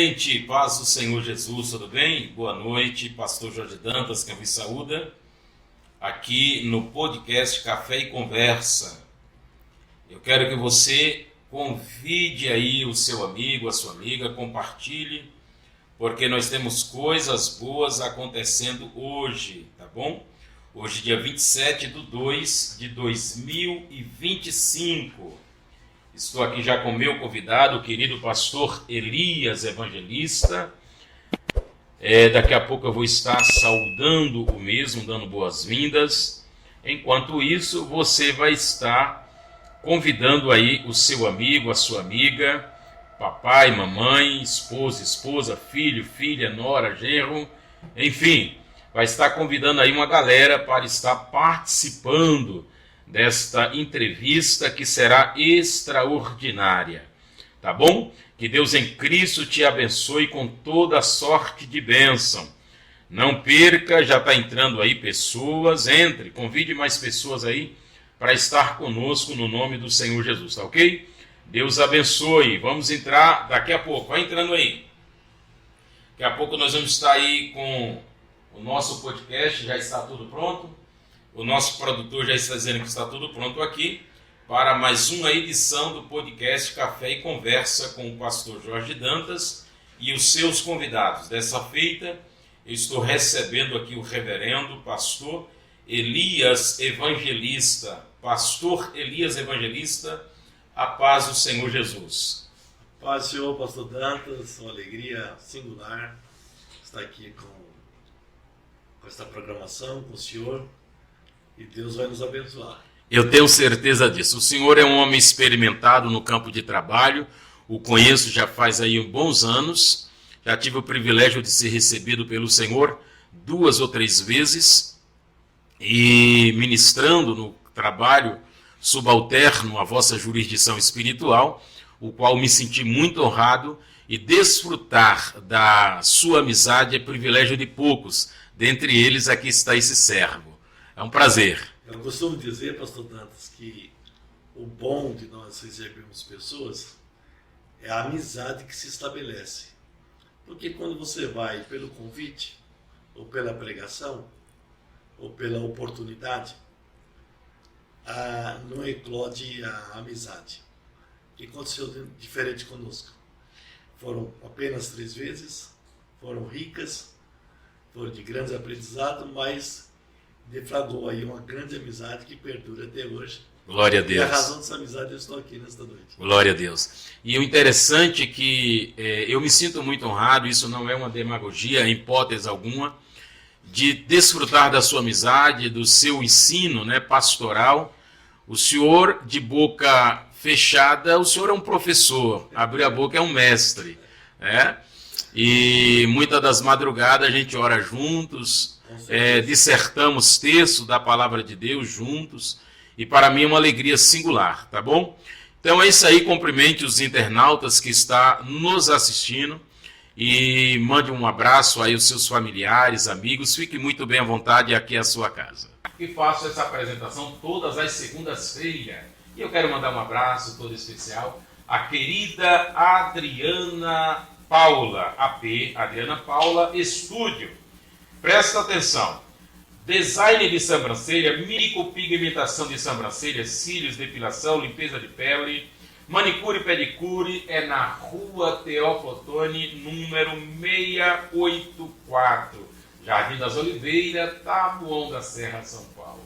gente, paz do Senhor Jesus, tudo bem? Boa noite, pastor Jorge Dantas, que me saúda, aqui no podcast Café e Conversa. Eu quero que você convide aí o seu amigo, a sua amiga, compartilhe, porque nós temos coisas boas acontecendo hoje, tá bom? Hoje, dia 27/2/2025. Estou aqui já com o meu convidado, o querido pastor Elias Evangelista. Daqui a pouco eu vou estar saudando o mesmo, dando boas-vindas. Enquanto isso, você vai estar convidando aí o seu amigo, a sua amiga, papai, mamãe, esposa, filho, filha, nora, genro, enfim, vai estar convidando aí uma galera para estar participando desta entrevista que será extraordinária, tá bom? Que Deus em Cristo te abençoe com toda a sorte de bênção. Não perca, já está entrando aí pessoas, entre, convide mais pessoas aí para estar conosco no nome do Senhor Jesus, tá ok? Deus abençoe, vamos entrar daqui a pouco, vai entrando aí. Daqui a pouco nós vamos estar aí com o nosso podcast, já está tudo pronto. O nosso produtor já está dizendo que está tudo pronto aqui para mais uma edição do podcast Café e Conversa com o pastor Jorge Dantas e os seus convidados. Dessa feita, eu estou recebendo aqui o reverendo pastor Elias Evangelista. Pastor Elias Evangelista, a paz do Senhor Jesus. Paz do Senhor, pastor Dantas, uma alegria singular estar aqui com esta programação, com o senhor. E Deus vai nos abençoar. Eu tenho certeza disso. O senhor é um homem experimentado no campo de trabalho. O conheço já faz aí bons anos. Já tive o privilégio de ser recebido pelo Senhor 2 ou 3 vezes. E ministrando no trabalho subalterno à vossa jurisdição espiritual, o qual me senti muito honrado. E desfrutar da sua amizade é privilégio de poucos. Dentre eles, aqui está esse servo. É um prazer. Eu costumo dizer, pastor Dantas, que o bom de nós recebermos pessoas é a amizade que se estabelece. Porque quando você vai pelo convite, ou pela pregação, ou pela oportunidade, não eclode a amizade. O que aconteceu diferente conosco? Foram apenas 3 vezes, foram ricas, foram de grandes aprendizados, mas deflagrou aí uma grande amizade que perdura até hoje. Glória a Deus. E a razão dessa amizade eu estou aqui nesta noite. Glória a Deus. E o interessante é que eu me sinto muito honrado, isso não é uma demagogia, em hipótese alguma, de desfrutar da sua amizade, do seu ensino, né, pastoral. O senhor, de boca fechada, o senhor é um professor, abrir a boca é um mestre, né? E muitas das madrugadas a gente ora juntos, dissertamos texto da palavra de Deus juntos, e para mim é uma alegria singular, tá bom? Então é isso aí, cumprimente os internautas que estão nos assistindo e mande um abraço aí aos seus familiares, amigos, fique muito bem à vontade aqui à sua casa. E faço essa apresentação todas as segundas-feiras, e eu quero mandar um abraço todo especial à querida Adriana Paula, AP, Adriana Paula Estúdio. Presta atenção. Design de sobrancelha, micropigmentação de sobrancelha, cílios, depilação, limpeza de pele, manicure e pedicure é na Rua Teoflotone, número 684, Jardim das Oliveiras, Taboão da Serra, São Paulo.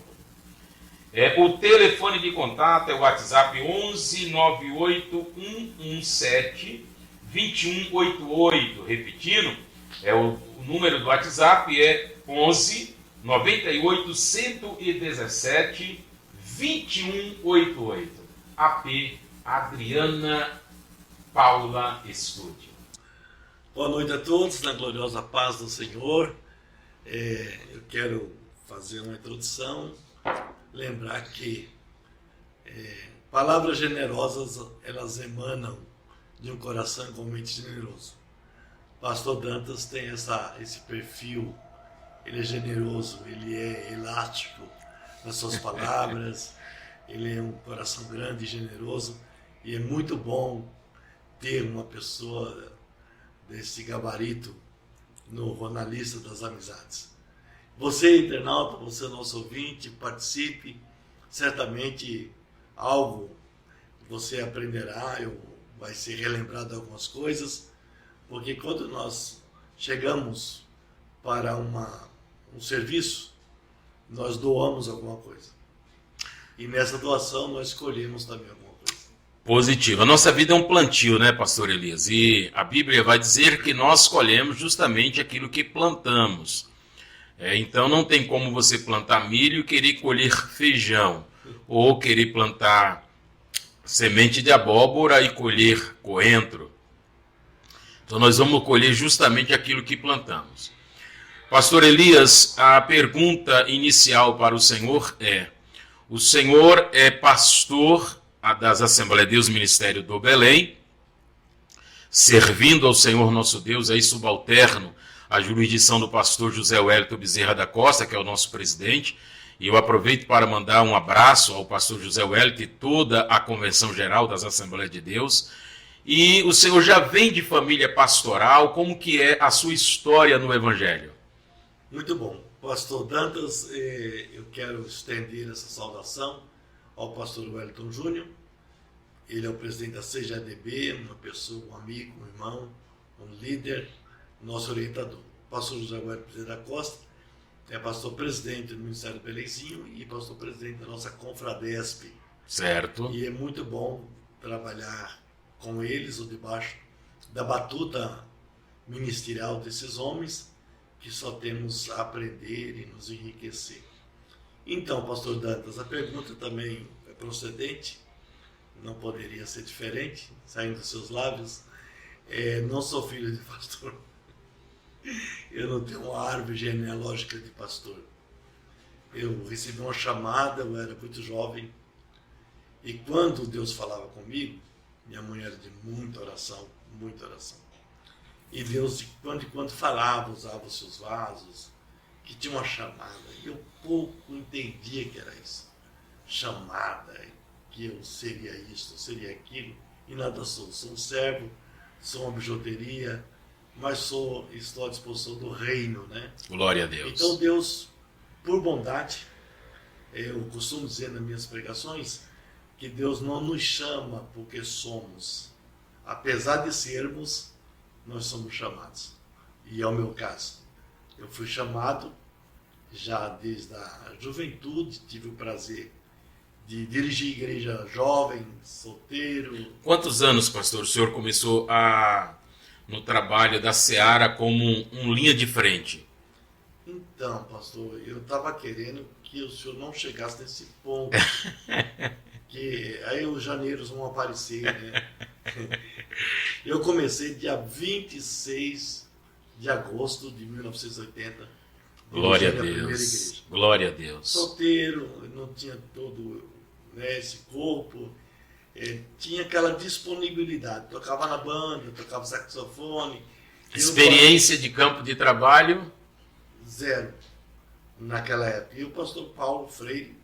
O telefone de contato é o WhatsApp 11 98 117 2188, repetindo, o número do WhatsApp é 11 98 117 2188. AP Adriana Paula Estúdio. Boa noite a todos, na gloriosa paz do Senhor. Eu quero fazer uma introdução, lembrar que palavras generosas, elas emanam de um coração igualmente generoso. Pastor Dantas tem esse perfil, ele é generoso, ele é elástico nas suas palavras, ele é um coração grande e generoso, e é muito bom ter uma pessoa desse gabarito no Na Lista das Amizades. Você, internauta, você, nosso ouvinte, participe. Certamente algo você aprenderá, vai ser relembrado algumas coisas, porque quando nós chegamos para um serviço, nós doamos alguma coisa. E nessa doação nós escolhemos também alguma coisa. Positivo. A nossa vida é um plantio, né, pastor Elias? E a Bíblia vai dizer que nós colhemos justamente aquilo que plantamos. Então não tem como você plantar milho e querer colher feijão, ou querer plantar semente de abóbora e colher coentro. Então nós vamos colher justamente aquilo que plantamos. Pastor Elias, a pergunta inicial para o senhor é: o senhor é pastor das Assembleias de Deus Ministério do Belém, servindo ao Senhor nosso Deus, aí subalterno à jurisdição do pastor José Wellington Bezerra da Costa, que é o nosso presidente. E eu aproveito para mandar um abraço ao pastor José Wellington e toda a Convenção Geral das Assembleias de Deus. E o senhor já vem de família pastoral, como que é a sua história no Evangelho? Muito bom. Pastor Dantas, eu quero estender essa saudação ao pastor Wellington Júnior. Ele é o presidente da CGADB, uma pessoa, um amigo, um irmão, um líder, nosso orientador. O pastor José Wellington Bezerra da Costa é pastor presidente do Ministério do Belenzinho e pastor presidente da nossa Confradesp. Certo. E é muito bom trabalhar com eles, ou debaixo da batuta ministerial desses homens, que só temos a aprender e nos enriquecer. Então, pastor Dantas, a pergunta também é procedente, não poderia ser diferente, saindo dos seus lábios. Não sou filho de pastor. Eu não tenho uma árvore genealógica de pastor. Eu recebi uma chamada, eu era muito jovem, e quando Deus falava comigo, minha mãe era de muita oração, e Deus de quando em quando falava, usava os seus vasos, que tinha uma chamada, e eu pouco entendia que era isso, chamada, que eu seria isso, eu seria aquilo, e nada sou um servo, sou uma bijuteria, mas estou à disposição do reino, né? Glória a Deus. Então Deus, por bondade, eu costumo dizer nas minhas pregações, que Deus não nos chama porque somos. Apesar de sermos, nós somos chamados. E é o meu caso. Eu fui chamado já desde a juventude, tive o prazer de dirigir igreja jovem, solteiro. Quantos anos, pastor, o senhor começou no trabalho da Seara como um linha de frente? Então, pastor, eu estava querendo que o senhor não chegasse nesse ponto. Que aí os janeiros vão aparecer, né? Eu comecei dia 26 de agosto de 1980. Glória a Deus. Glória a Deus. Solteiro, não tinha todo, né, esse corpo. Tinha aquela disponibilidade. Tocava na banda, tocava saxofone. Experiência de campo de trabalho? Zero, naquela época. E o pastor Paulo Freire,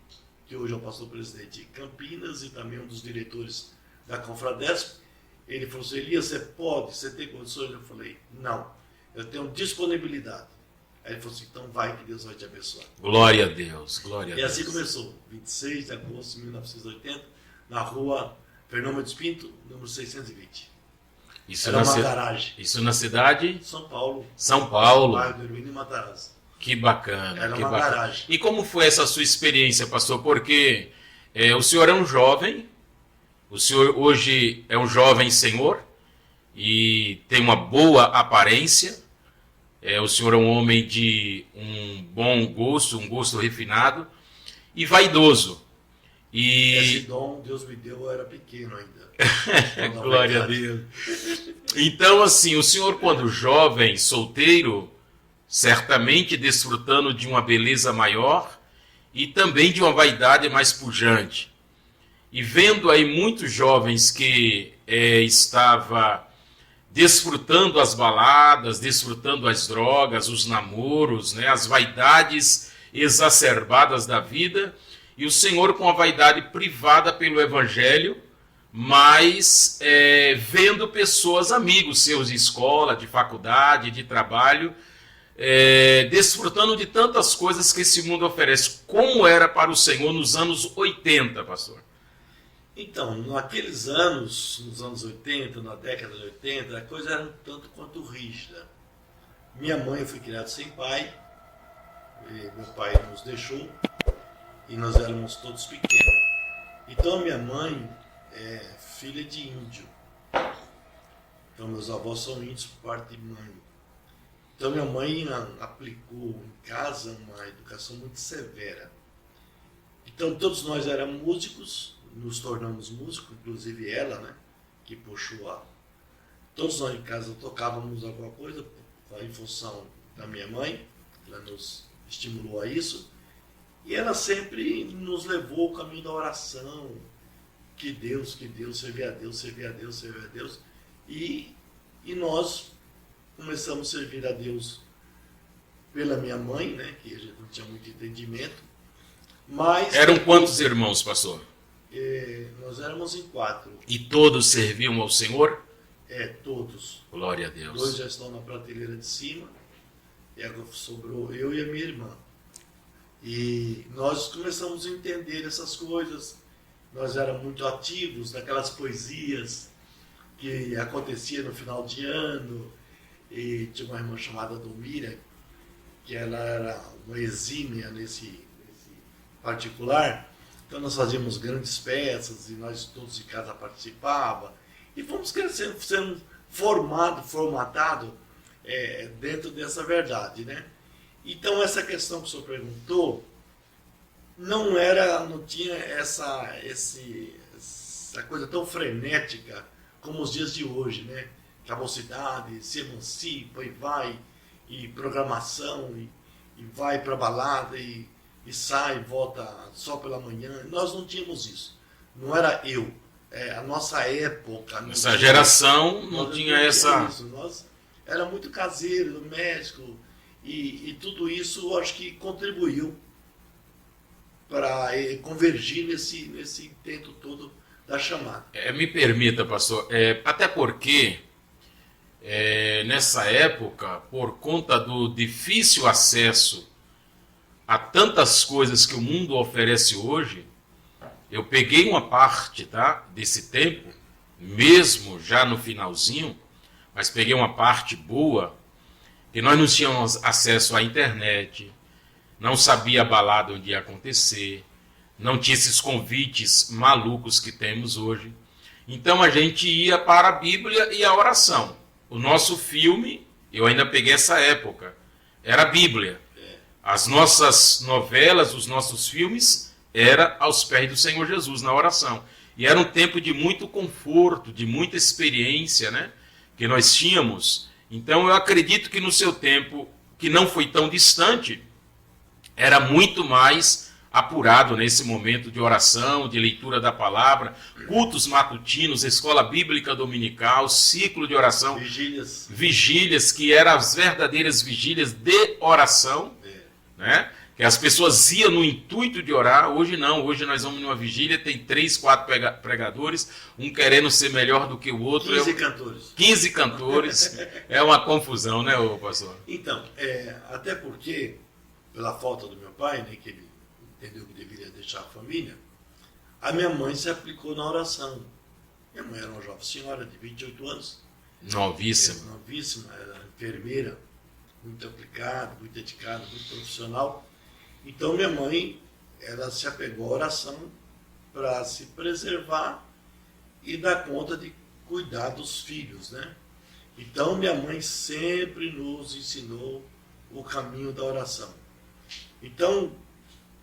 que hoje é o pastor presidente de Campinas e também um dos diretores da Confradesp, ele falou assim: Elias, você tem condições? Eu falei: não, eu tenho disponibilidade. Aí ele falou assim: então vai, que Deus vai te abençoar. Glória a Deus, glória a Deus. E assim começou, 26 de agosto de 1980, na rua Fernão Mendes Pinto, número 620. Era uma garagem. Isso na cidade? São Paulo. São Paulo. Bairro do Hermínio Matarazzo. Que bacana. Era uma garagem. E como foi essa sua experiência, pastor? Porque o senhor é um jovem, o senhor hoje é um jovem senhor e tem uma boa aparência. O senhor é um homem de um bom gosto, um gosto refinado e vaidoso. Esse dom Deus me deu, eu era pequeno ainda. Glória a Deus. Então, assim, o senhor, quando jovem, solteiro, certamente desfrutando de uma beleza maior e também de uma vaidade mais pujante. E vendo aí muitos jovens que estava desfrutando as baladas, desfrutando as drogas, os namoros, né, as vaidades exacerbadas da vida, e o Senhor com a vaidade privada pelo Evangelho, mas vendo pessoas, amigos seus de escola, de faculdade, de trabalho, desfrutando de tantas coisas que esse mundo oferece. Como era para o Senhor nos anos 80, pastor? Então, naqueles anos, nos anos 80, na década de 80, a coisa era um tanto quanto rígida. Minha mãe foi criada sem pai, meu pai nos deixou e nós éramos todos pequenos. Então, minha mãe é filha de índio. Então, meus avós são índios por parte de mãe. Então, minha mãe aplicou em casa uma educação muito severa. Então, todos nós éramos músicos, nos tornamos músicos, inclusive ela, né, que puxou a... Todos nós em casa tocávamos alguma coisa em função da minha mãe, ela nos estimulou a isso, e ela sempre nos levou ao caminho da oração, que Deus, servir a Deus, servir a Deus, servir a Deus, e nós começamos a servir a Deus pela minha mãe, né, que a gente não tinha muito entendimento, mas... Eram quantos irmãos, pastor? Nós éramos em 4. E todos serviam ao Senhor? Todos. Glória a Deus. 2 já estão na prateleira de cima, e agora sobrou eu e a minha irmã. E nós começamos a entender essas coisas. Nós éramos muito ativos naquelas poesias que acontecia no final de ano. E tinha uma irmã chamada Domira, que ela era uma exímia nesse particular. Então nós fazíamos grandes peças e nós todos em casa participávamos. E fomos crescendo, sendo formatado dentro dessa verdade, né? Então essa questão que o senhor perguntou, não tinha essa coisa tão frenética como os dias de hoje, né? Que a mocidade se emancipa e vai, e programação, e vai para balada, e sai, volta só pela manhã. Nós não tínhamos isso. Não era eu. A nossa época... Essa geração não tinha essa... Isso. Nós era muito caseiro, doméstico, e tudo isso eu acho que contribuiu para convergir nesse intento todo da chamada. Me permita, pastor, até porque nessa época, por conta do difícil acesso a tantas coisas que o mundo oferece hoje, eu peguei uma parte, desse tempo, mesmo já no finalzinho, mas peguei uma parte boa, que nós não tínhamos acesso à internet, não sabia a balada onde ia acontecer, não tinha esses convites malucos que temos hoje. Então a gente ia para a Bíblia e a oração. O nosso filme, eu ainda peguei essa época, era a Bíblia. As nossas novelas, os nossos filmes, era aos pés do Senhor Jesus, na oração. E era um tempo de muito conforto, de muita experiência, né, que nós tínhamos. Então eu acredito que no seu tempo, que não foi tão distante, era muito mais apurado nesse momento de oração, de leitura da palavra, cultos matutinos, escola bíblica dominical, ciclo de oração. Vigílias, que eram as verdadeiras vigílias de oração, né? Que as pessoas iam no intuito de orar. Hoje não, hoje nós vamos numa vigília, tem 3, 4 pregadores, um querendo ser melhor do que o outro. 15 cantores. 15 cantores, é uma confusão, né, pastor? Então, até porque, pela falta do meu pai, né, que ele entendeu que deveria deixar a família, a minha mãe se aplicou na oração. Minha mãe era uma jovem senhora de 28 anos. Novíssima. Novíssima, era enfermeira, muito aplicada, muito dedicada, muito profissional. Então minha mãe, ela se apegou à oração para se preservar e dar conta de cuidar dos filhos, né? Então minha mãe sempre nos ensinou o caminho da oração. Então,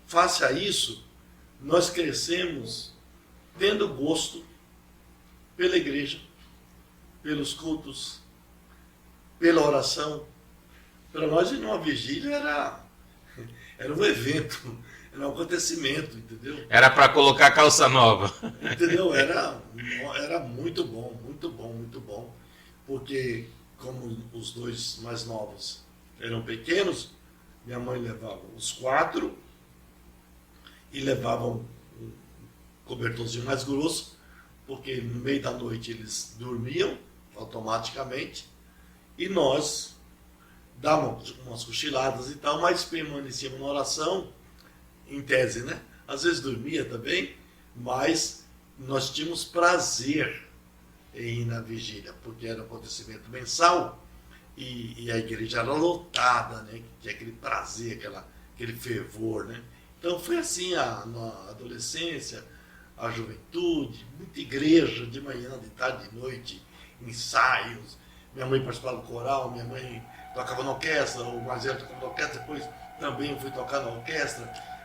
face a isso, nós crescemos tendo gosto pela igreja, pelos cultos, pela oração. Para nós, ir numa vigília era um evento, era um acontecimento, entendeu? Era para colocar calça nova. Entendeu? Era muito bom, muito bom, muito bom. Porque, como os 2 mais novos eram pequenos, minha mãe levava os 4 e levava um cobertorzinho mais grosso porque no meio da noite eles dormiam automaticamente, e nós dávamos umas cochiladas e tal, mas permanecíamos na oração, em tese, né? Às vezes dormia também, mas nós tínhamos prazer em ir na vigília, porque era um acontecimento mensal, e a igreja era lotada, né? Tinha aquele prazer, aquele fervor, né? Então foi assim na adolescência, a juventude, muita igreja, de manhã, de tarde, de noite, ensaios. Minha mãe participava do coral, minha mãe tocava na orquestra, o mais velho tocava na orquestra, depois também eu fui tocar na orquestra.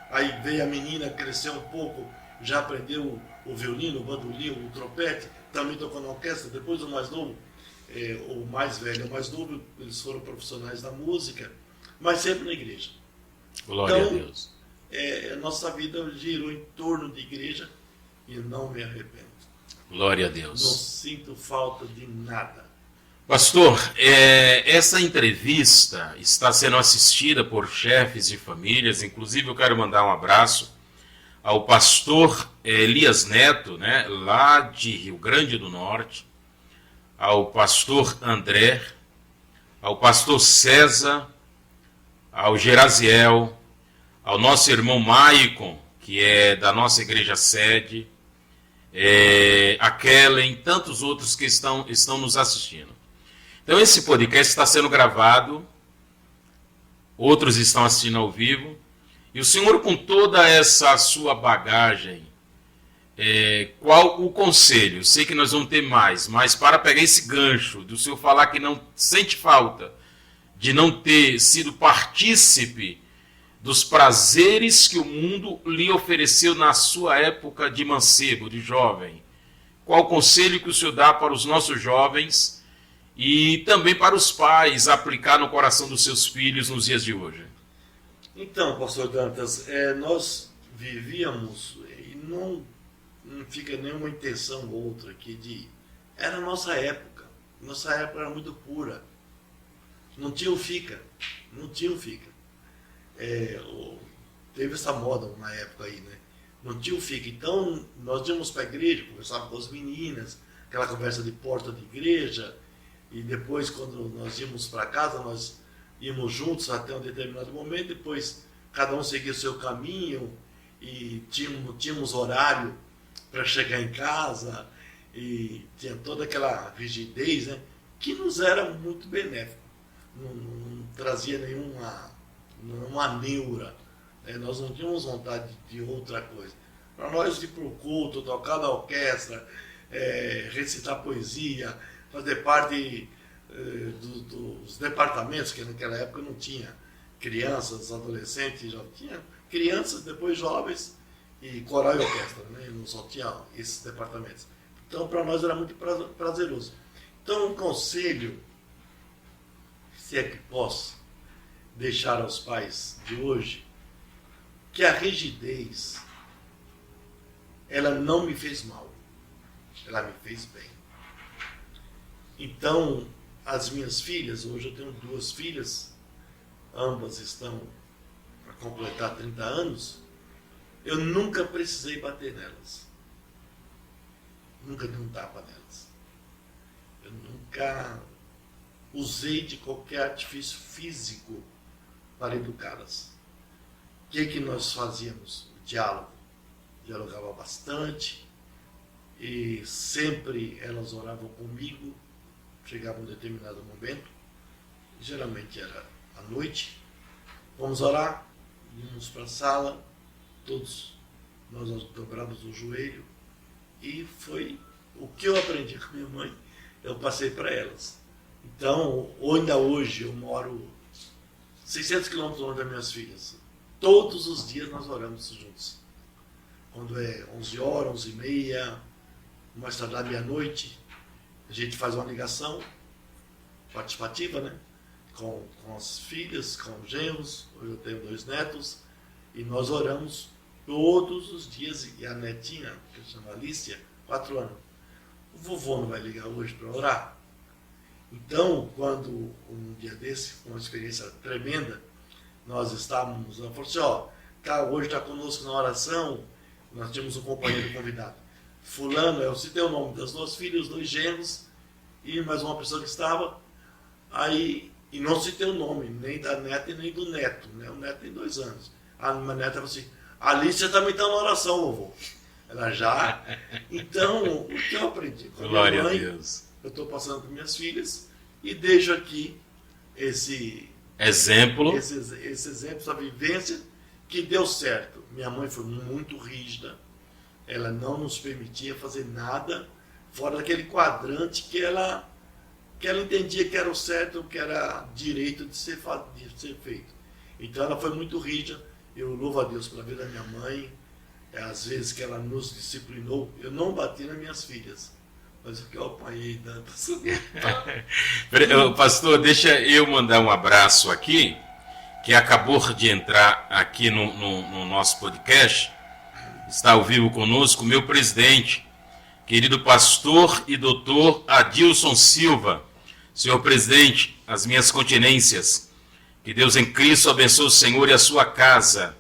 Aí veio a menina, cresceu um pouco, já aprendeu o violino, o bandolim, o trompete, também tocou na orquestra. Depois o mais novo, o mais velho e o mais novo, eles foram profissionais da música, mas sempre na igreja. Glória a Deus. A nossa vida girou em torno de igreja e não me arrependo. Glória a Deus. Não sinto falta de nada. Pastor, essa entrevista está sendo assistida por chefes de famílias. Inclusive eu quero mandar um abraço ao pastor Elias Neto, né, lá de Rio Grande do Norte, ao pastor André, ao pastor César, ao Geraziel, ao nosso irmão Maicon, que é da nossa igreja sede, a Kellen, tantos outros que estão nos assistindo. Então esse podcast está sendo gravado, outros estão assistindo ao vivo, e o senhor, com toda essa sua bagagem, qual o conselho? Eu sei que nós vamos ter mais, mas para pegar esse gancho do senhor falar que não sente falta de não ter sido partícipe dos prazeres que o mundo lhe ofereceu na sua época de mancebo, de jovem, qual o conselho que o senhor dá para os nossos jovens e também para os pais aplicar no coração dos seus filhos nos dias de hoje? Então, pastor Dantas, nós vivíamos, e não fica nenhuma intenção ou outra aqui, era a nossa época era muito pura, não tinha o fica. Teve essa moda na época aí, né? Não tinha o fica. Então, nós íamos para a igreja, conversávamos com as meninas, aquela conversa de porta de igreja, e depois, quando nós íamos para casa, nós íamos juntos até um determinado momento, depois cada um seguia o seu caminho, e tínhamos horário para chegar em casa, e tinha toda aquela rigidez, né? Que nos era muito benéfico, não trazia nenhuma neura, né? Nós não tínhamos vontade de outra coisa. Para nós ir para o culto, tocar na orquestra, recitar poesia, fazer parte dos departamentos, que naquela época não tinha crianças, adolescentes, já tinha crianças, depois jovens, e coral e orquestra, né? Não só tinha esses departamentos. Então, para nós era muito prazeroso. Então, um conselho, se é que posso deixar aos pais de hoje, que a rigidez, ela não me fez mal, ela me fez bem. Então, as minhas filhas, hoje eu tenho 2 filhas, ambas estão para completar 30 anos, eu nunca precisei bater nelas. Nunca dei um tapa nelas. Eu nunca usei de qualquer artifício físico para educá-las. O que nós fazíamos? O diálogo. Dialogava bastante, e sempre elas oravam comigo. Chegava um determinado momento, geralmente era à noite, vamos orar, íamos para a sala, todos nós dobramos o joelho, e foi o que eu aprendi com minha mãe, eu passei para elas. Então, ainda hoje, eu moro 600 quilômetros longe das minhas filhas. Todos os dias nós oramos juntos. Quando é 11 horas, 11h30, mais tarde à meia-noite, a gente faz uma ligação participativa, né? Com as filhas, com os genros. Hoje eu tenho 2 netos, e nós oramos todos os dias. E a netinha, que se chama Alicia, 4 anos, o vovô não vai ligar hoje para orar? Então, quando um dia desse, uma experiência tremenda, nós estávamos, ela falou assim, hoje está conosco na oração, nós tínhamos um companheiro convidado. fulano, eu citei o nome das 2 filhas, os 2 genros e mais uma pessoa que estava, aí, e não citei o nome, nem da neta e nem do neto, né? O neto tem 2 anos. A minha neta falou assim, Alicia também está na oração, vovô. Ela já. Então, o que eu aprendi com a minha Glória mãe, a Deus. eu estou passando com minhas filhas e deixo aqui esse Exemplo. esse exemplo, essa vivência que deu certo. Minha mãe foi muito rígida, ela não nos permitia fazer nada fora daquele quadrante que ela entendia que era o certo, que era direito de ser feito. Então ela foi muito rígida. Eu louvo a Deus pela vida da minha mãe. Às vezes que ela nos disciplinou, eu não bati nas minhas filhas, mas o que eu apanhei tantas. Pastor, deixa eu mandar um abraço aqui, que acabou de entrar aqui no nosso podcast. Está ao vivo conosco o meu presidente, querido pastor e doutor Adilson Silva. Senhor presidente, as minhas continências. Que Deus em Cristo abençoe o Senhor e a sua casa.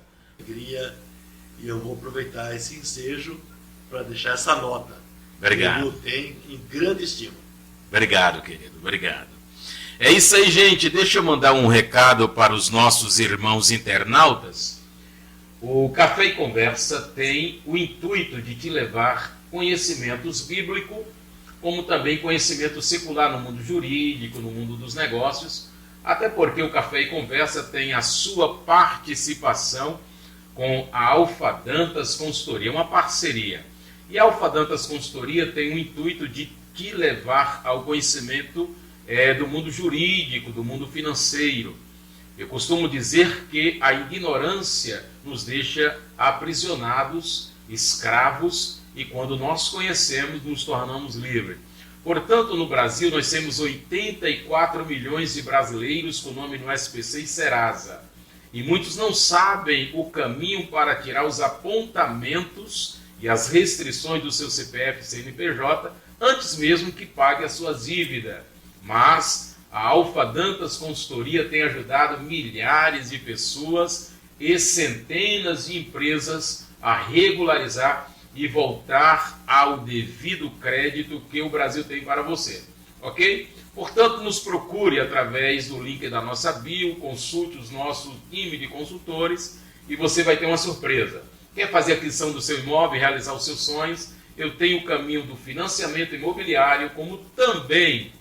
E eu vou aproveitar esse ensejo para deixar essa nota. Obrigado. Eu tenho em grande estima. Obrigado, querido. Obrigado. É isso aí, gente. Deixa eu mandar um recado para os nossos irmãos internautas. O Café e Conversa tem o intuito de te levar conhecimentos bíblicos, como também conhecimento secular no mundo jurídico, no mundo dos negócios, até porque o Café e Conversa tem a sua participação com a Alfa Dantas Consultoria, uma parceria. E a Alfa Dantas Consultoria tem o intuito de te levar ao conhecimento do mundo jurídico, do mundo financeiro. Eu costumo dizer que a ignorância nos deixa aprisionados, escravos, e quando nós conhecemos, nos tornamos livres. Portanto, no Brasil, nós temos 84 milhões de brasileiros com nome no SPC e Serasa. E muitos não sabem o caminho para tirar os apontamentos e as restrições do seu CPF e CNPJ antes mesmo que pague a sua dívida. Mas a Alfa Dantas Consultoria tem ajudado milhares de pessoas e centenas de empresas a regularizar e voltar ao devido crédito que o Brasil tem para você. Ok? Portanto, nos procure através do link da nossa bio, consulte os nossos time de consultores e você vai ter uma surpresa. Quer fazer a aquisição do seu imóvel e realizar os seus sonhos? Eu tenho o caminho do financiamento imobiliário, como também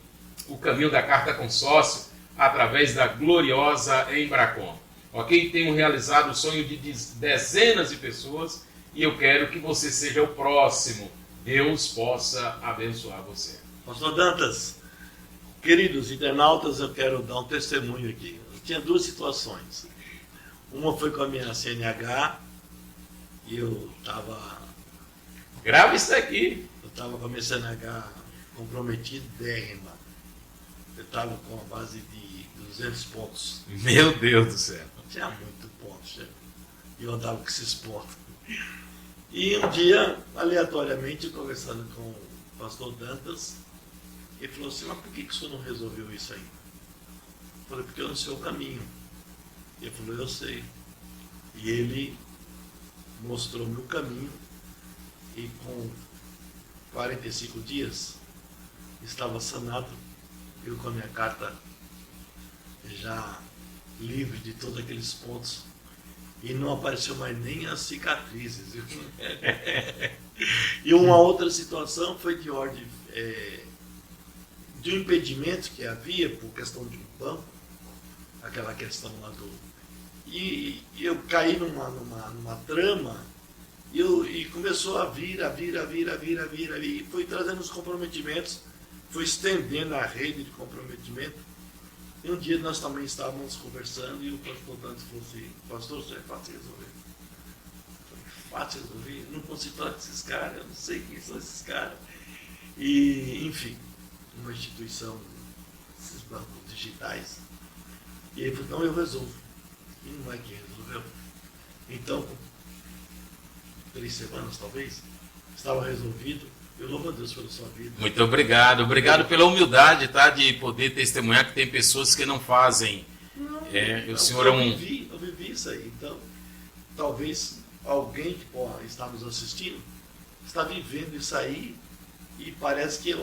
o caminho da carta consórcio através da gloriosa Embracon. Ok? Tenho realizado o sonho de dezenas de pessoas e eu quero que você seja o próximo. Deus possa abençoar você. Pastor Dantas, queridos internautas, eu quero dar um testemunho aqui. Eu tinha 2 situações. Uma foi com a minha CNH, e eu estava... Grave isso aqui. Eu estava com a minha CNH comprometidérrima. Eu estava com a base de 200 pontos. Meu Deus do céu. Tinha muito pontos, né? E eu andava com esses pontos. E um dia, aleatoriamente, conversando com o pastor Dantas, ele falou assim, mas por que o senhor não resolveu isso aí? Eu falei, porque eu não sei o caminho. Ele falou, eu sei. E ele mostrou-me o caminho e com 45 dias estava sanado, eu com a minha carta já livre de todos aqueles pontos. E não apareceu mais nem as cicatrizes. E uma outra situação foi de ordem de um impedimento que havia por questão de um banco, aquela questão lá do... E eu caí numa trama e começou a vir, e foi trazendo os comprometimentos, foi estendendo a rede de comprometimento. E um dia nós também estávamos conversando e o pastor Dantas falou assim, pastor, isso é fácil resolver. Fácil resolver? Não consigo falar desses caras, eu não sei quem são esses caras. E, enfim, uma instituição, esses bancos digitais. E ele falou, não, eu resolvo. E não é quem resolveu. Então, com 3 semanas talvez, estava resolvido. Eu louvo a Deus pela sua vida. Muito obrigado. Obrigado pela humildade, tá? De poder testemunhar que tem pessoas que não fazem. O senhor é um... Eu vivi isso aí. Então, talvez alguém que está nos assistindo está vivendo isso aí e parece que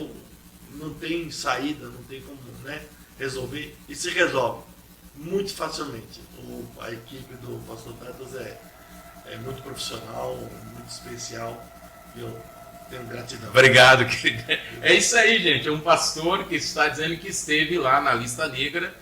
não tem saída, não tem como, né, resolver, e se resolve muito facilmente. A equipe do pastor Tatas é muito profissional, muito especial, e eu tenho gratidão. Obrigado, querido. É isso aí, gente. É um pastor que está dizendo que esteve lá na lista negra,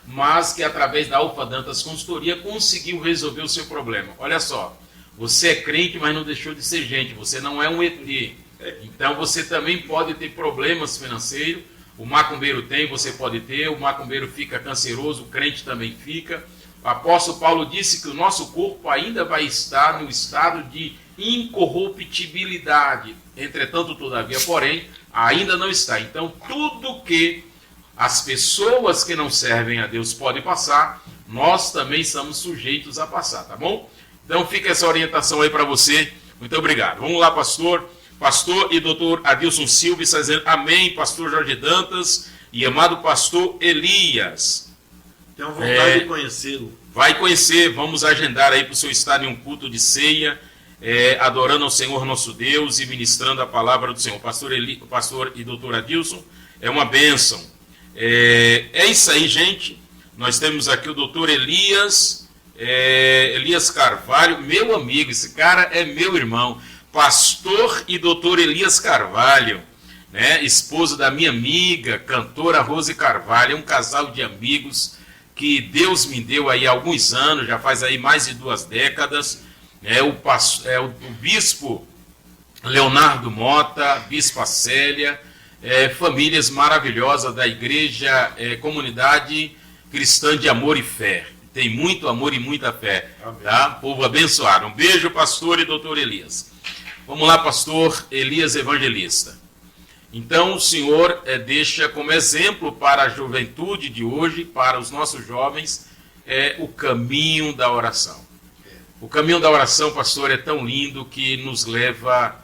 mas que através da Alfa Dantas Consultoria conseguiu resolver o seu problema. Olha só, você é crente, mas não deixou de ser gente. Você não é um ET. Então você também pode ter problemas financeiros. O macumbeiro tem, você pode ter. O macumbeiro fica canceroso, o crente também fica. O apóstolo Paulo disse que o nosso corpo ainda vai estar no estado de incorruptibilidade. Entretanto, todavia, porém, ainda não está. Então, tudo que as pessoas que não servem a Deus podem passar, nós também estamos sujeitos a passar, tá bom? Então, fica essa orientação aí para você. Muito obrigado. Vamos lá, pastor. Pastor e doutor Adilson Silva está dizendo amém, pastor Jorge Dantas e amado pastor Elias. Tenho vontade de conhecê-lo. Vai conhecer, vamos agendar aí para o senhor estar em um culto de ceia, adorando ao Senhor nosso Deus e ministrando a palavra do Senhor. Pastor e doutor Adilson, é uma bênção. É isso aí, gente. Nós temos aqui o doutor Elias Carvalho, meu amigo, esse cara é meu irmão. Pastor e doutor Elias Carvalho, né? Esposo da minha amiga, cantora Rose Carvalho, é um casal de amigos que Deus me deu aí há alguns anos, já faz aí mais de 2 décadas, o bispo Leonardo Mota, bispa Célia, famílias maravilhosas da igreja, comunidade cristã de amor e fé. Tem muito amor e muita fé, tá? Povo abençoado. Um beijo, pastor e doutor Elias. Vamos lá, pastor Elias Evangelista. Então, o senhor deixa como exemplo para a juventude de hoje, para os nossos jovens, o caminho da oração. O caminho da oração, pastor, é tão lindo que nos leva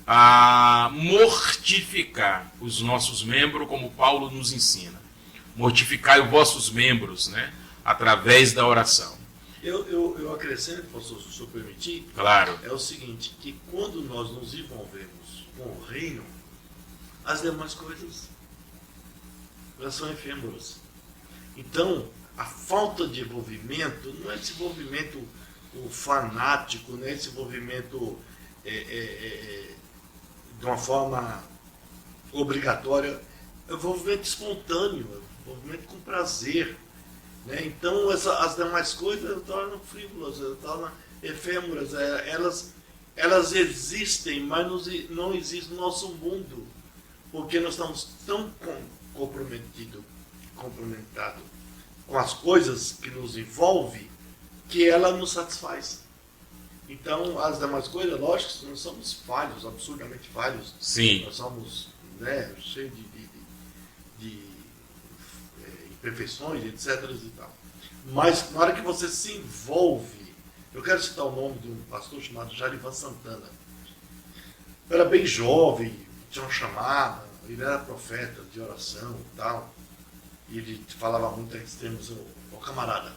a mortificar os nossos membros, como Paulo nos ensina. Mortificai os vossos membros, né? Através da oração. Eu acrescento, pastor, se o senhor permitir, claro. É o seguinte, que quando nós nos envolvemos com o reino, as demais coisas elas são efêmeras. Então, a falta de envolvimento não é esse envolvimento fanático, não é esse envolvimento de uma forma obrigatória, é um envolvimento espontâneo, é um envolvimento com prazer. Né? Então, as demais coisas tornam frívolas, tornam efêmeras, elas existem, mas não existe no nosso mundo, porque nós estamos tão comprometidos com as coisas que nos envolvem, que ela nos satisfaz. Então, as demais coisas, lógico, nós somos falhos, absurdamente falhos. Sim. Nós somos, né, cheios de imperfeições, etc. e tal. Mas na hora que você se envolve, eu quero citar o nome de um pastor chamado Jarivan Santana. Eu era bem jovem, tinha uma chamada, ele era profeta de oração e tal, e ele falava muito em termos, ô camarada,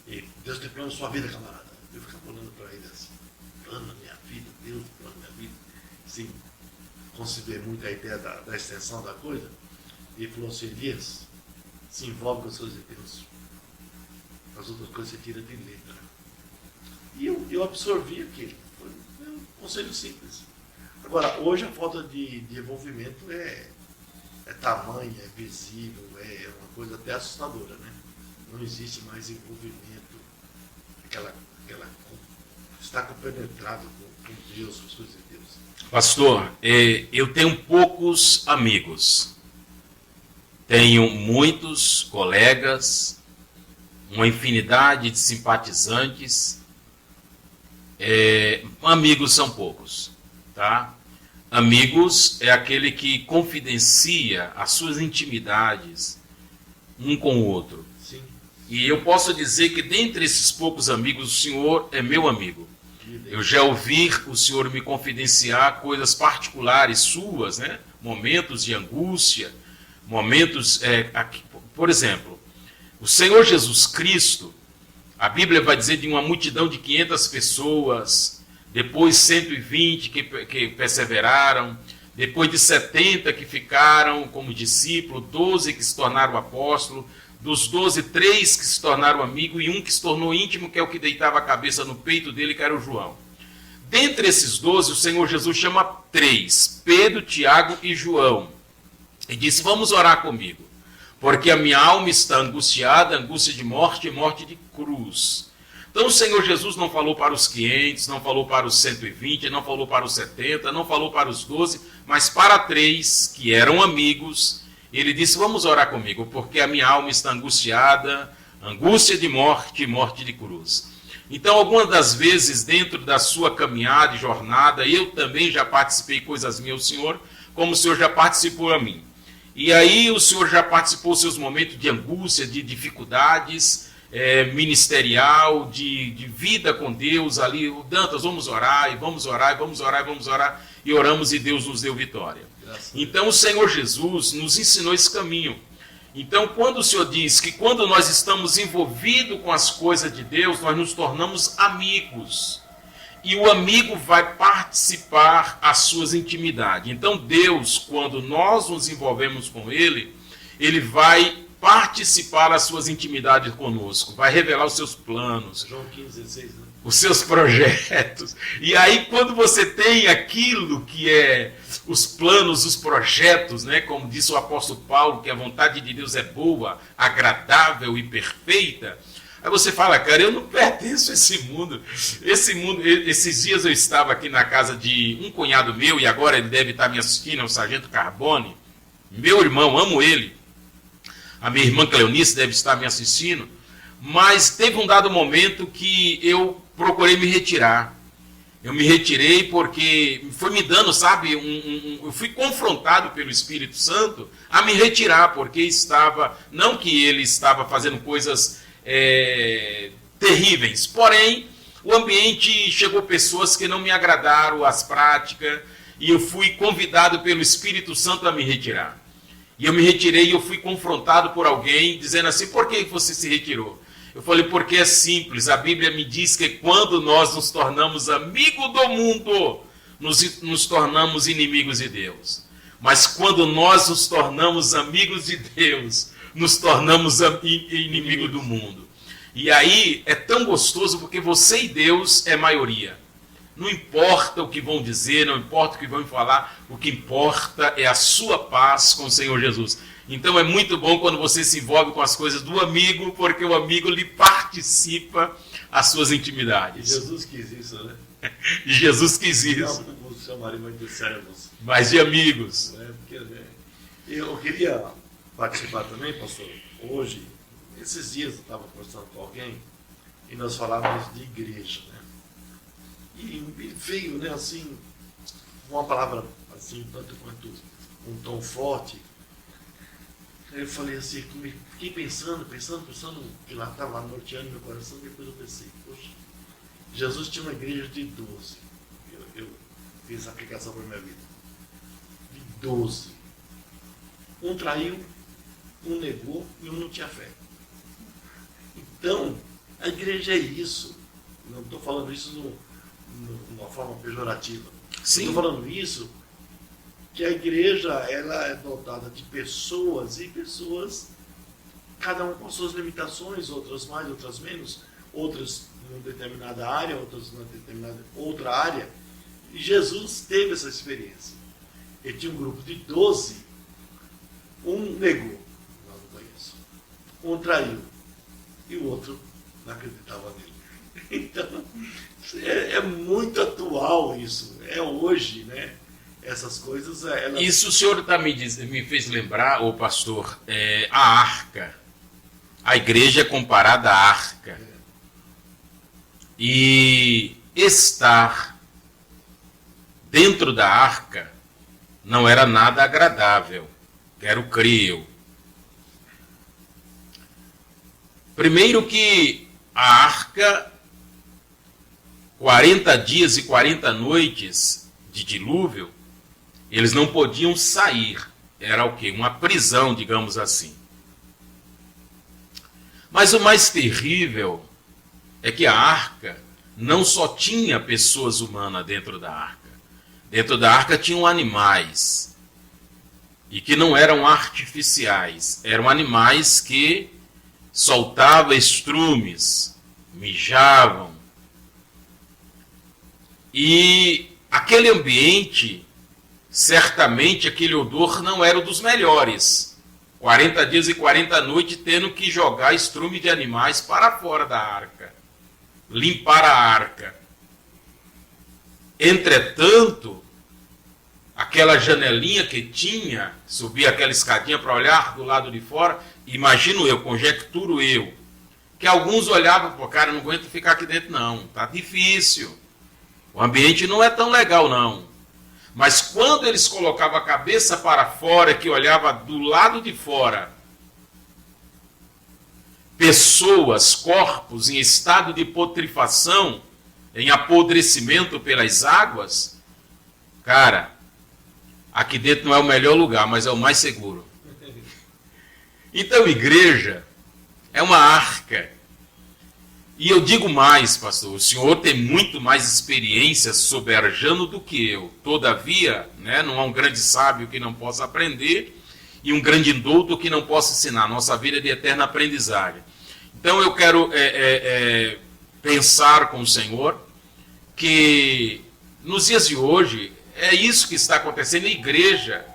e Deus tem plano na sua vida, camarada. Eu ficava olhando para ele assim, plano na minha vida, Deus, plano na minha vida, assim, considerei muito a ideia da extensão da coisa, e ele falou assim, Elias, se envolve com as coisas de Deus. As outras coisas você tira de letra. E eu absorvi aquilo. Foi um conselho simples. Agora, hoje a falta de envolvimento é tamanha, é visível, é uma coisa até assustadora, né? Não existe mais envolvimento, estar compenetrado com Deus, com as coisas de Deus. Pastor, eu tenho poucos amigos. Tenho muitos colegas, uma infinidade de simpatizantes. Amigos são poucos, tá? Amigos é aquele que confidencia as suas intimidades um com o outro. Sim. E eu posso dizer que dentre esses poucos amigos, o senhor é meu amigo. Eu já ouvi o senhor me confidenciar coisas particulares suas, né? Momentos de angústia, momentos, por exemplo, o Senhor Jesus Cristo, a Bíblia vai dizer de uma multidão de 500 pessoas, depois 120 que perseveraram, depois de 70 que ficaram como discípulo, 12 que se tornaram apóstolos, dos 12, 3 que se tornaram amigos e um que se tornou íntimo, que é o que deitava a cabeça no peito dele, que era o João. Dentre esses 12, o Senhor Jesus chama 3, Pedro, Tiago e João, e disse: vamos orar comigo, porque a minha alma está angustiada, angústia de morte e morte de cruz. Então o Senhor Jesus não falou para os 500, não falou para os 120, não falou para os 70, não falou para os 12, mas para 3 que eram amigos. Ele disse: vamos orar comigo, porque a minha alma está angustiada, angústia de morte e morte de cruz. Então, algumas das vezes, dentro da sua caminhada e jornada, eu também já participei coisas minhas, Senhor, como o Senhor já participou a mim. E aí o Senhor já participou dos seus momentos de angústia, de dificuldades, ministerial, de vida com Deus ali. Dantas, vamos orar, e vamos orar, e vamos orar, e vamos orar. E oramos e Deus nos deu vitória. Então o Senhor Jesus nos ensinou esse caminho. Então, quando o Senhor diz que quando nós estamos envolvidos com as coisas de Deus, nós nos tornamos amigos. E o amigo vai participar as suas intimidades. Então, Deus, quando nós nos envolvemos com Ele, Ele vai participar das suas intimidades conosco, vai revelar os seus planos. João 15, 16, né? Os seus projetos. E aí, quando você tem aquilo que é os planos, os projetos, né? Como disse o apóstolo Paulo, que a vontade de Deus é boa, agradável e perfeita. Aí você fala: cara, eu não pertenço a esse mundo. Esses dias eu estava aqui na casa de um cunhado meu, e agora ele deve estar me assistindo, é o Sargento Carbone. Meu irmão, amo ele. A minha irmã Cleonice deve estar me assistindo. Mas teve um dado momento que eu procurei me retirar. Eu me retirei porque foi me dando, sabe, eu fui confrontado pelo Espírito Santo a me retirar, porque estava, não que ele estava fazendo coisas terríveis, porém, o ambiente chegou pessoas que não me agradaram, as práticas, e eu fui convidado pelo Espírito Santo a me retirar. E eu me retirei e eu fui confrontado por alguém, dizendo assim: por que você se retirou? Eu falei: porque é simples, a Bíblia me diz que quando nós nos tornamos amigos do mundo, nos tornamos inimigos de Deus. Mas quando nós nos tornamos amigos de Deus, nos tornamos inimigos do mundo. E aí é tão gostoso, porque você e Deus é maioria. Não importa o que vão dizer, não importa o que vão falar, o que importa é a sua paz com o Senhor Jesus. Então é muito bom quando você se envolve com as coisas do amigo, porque o amigo lhe participa as suas intimidades. Jesus quis isso, né? E Jesus quis isso. Não chamaria mais de servos, mas de amigos. Eu queria participar também, pastor. Hoje, esses dias eu estava conversando com alguém e nós falávamos de igreja, né? E veio, né, assim, uma palavra assim, tanto quanto um tom forte. Aí eu falei assim, fiquei pensando, que lá estava norteando meu coração. Depois eu pensei: poxa, Jesus tinha uma igreja de 12. Eu fiz essa aplicação para a minha vida. De 12. Um traiu, um negou e um não tinha fé. Então, a igreja é isso. Não estou falando isso de uma forma pejorativa. Estou falando isso, que a igreja ela é dotada de pessoas, e pessoas, cada um com suas limitações, outras mais, outras menos, outras em uma determinada área, outras em uma determinada outra área. E Jesus teve essa experiência. Ele tinha um grupo de 12, um negou, não conheço, um traiu, e o outro não acreditava nele. Então, é muito atual isso, é hoje, né? Essas coisas... Isso o senhor me fez lembrar, ô pastor, a arca. A igreja é comparada à arca. E estar dentro da arca não era nada agradável, quero crer eu. Primeiro que a arca, 40 dias e 40 noites de dilúvio, eles não podiam sair. Era o quê? Uma prisão, digamos assim. Mas o mais terrível é que a arca não só tinha pessoas humanas dentro da arca. Dentro da arca tinham animais. E que não eram artificiais. Eram animais que soltavam estrumes, mijavam. E aquele ambiente, certamente aquele odor não era o dos melhores. 40 dias e 40 noites tendo que jogar estrume de animais para fora da arca. Limpar a arca. Entretanto, aquela janelinha que tinha, subia aquela escadinha para olhar do lado de fora, imagino eu, conjecturo eu, que alguns olhavam, pô, cara, não aguento ficar aqui dentro não, tá difícil, o ambiente não é tão legal não. Mas quando eles colocavam a cabeça para fora, que olhava do lado de fora, pessoas, corpos em estado de putrefação, em apodrecimento pelas águas, cara, aqui dentro não é o melhor lugar, mas é o mais seguro. Então, igreja é uma arca. E eu digo mais, pastor, o senhor tem muito mais experiência soberano do que eu. Todavia, né, não há um grande sábio que não possa aprender e um grande douto que não possa ensinar. Nossa vida é de eterna aprendizagem. Então, eu quero pensar com o senhor que nos dias de hoje é isso que está acontecendo na igreja.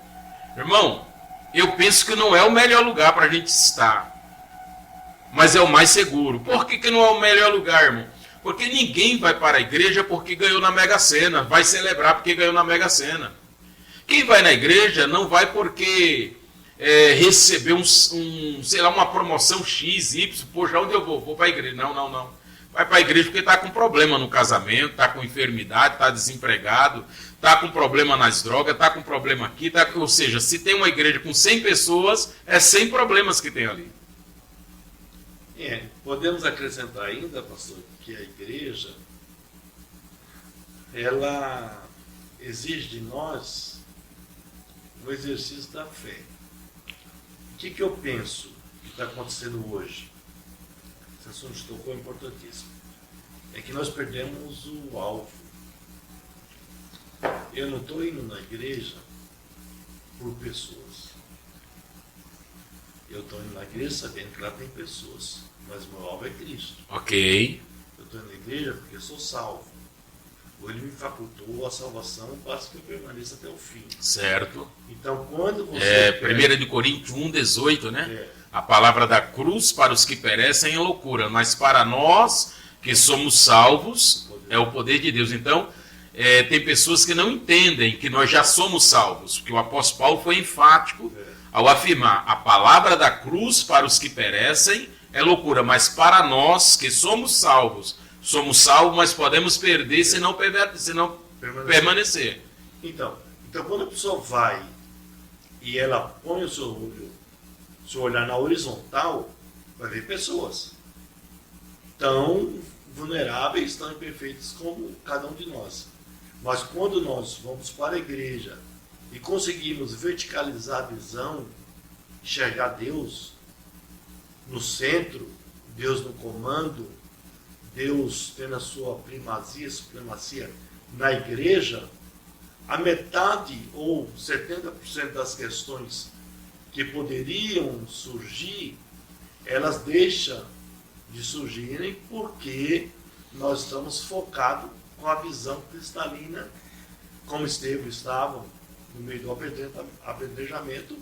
Irmão, eu penso que não é o melhor lugar para a gente estar. Mas é o mais seguro. Por que não é o melhor lugar, irmão? Porque ninguém vai para a igreja porque ganhou na Mega Sena. Vai celebrar porque ganhou na Mega Sena. Quem vai na igreja não vai porque recebeu sei lá, uma promoção X, Y. Poxa, onde eu vou? Vou para a igreja. Não. Vai para a igreja porque está com problema no casamento, está com enfermidade, está desempregado, está com problema nas drogas, está com problema aqui. Ou seja, se tem uma igreja com 100 pessoas, é 100 problemas que tem ali. Podemos acrescentar ainda, pastor, que a igreja, ela exige de nós o exercício da fé. O que eu penso que está acontecendo hoje? Esse assunto tocou importantíssimo. É que nós perdemos o alvo. Eu não estou indo na igreja por pessoas. Eu estou indo na igreja sabendo que lá tem pessoas, mas meu alvo é Cristo. Ok. Eu estou indo na igreja porque eu sou salvo. Ou Ele me facultou a salvação, basta que eu permaneça até o fim. Certo. Então, quando você... 1 Coríntios 1,18, né? A palavra da cruz para os que perecem é loucura, mas para nós que somos salvos é o poder de Deus. Então, tem pessoas que não entendem que nós já somos salvos, porque o apóstolo Paulo foi enfático ao afirmar: a palavra da cruz para os que perecem é loucura, mas para nós que somos salvos, mas podemos perder se não permanecer. Então, quando a pessoa vai e ela põe o seu olhar na horizontal, vai ver pessoas tão vulneráveis, tão imperfeitas como cada um de nós. Mas quando nós vamos para a igreja e conseguimos verticalizar a visão, enxergar Deus no centro, Deus no comando, Deus tendo a sua primazia, supremacia na igreja, a metade ou 70% das questões que poderiam surgir, elas deixam de surgirem porque nós estamos focados com a visão cristalina, como Estevão estava no meio do apedrejamento.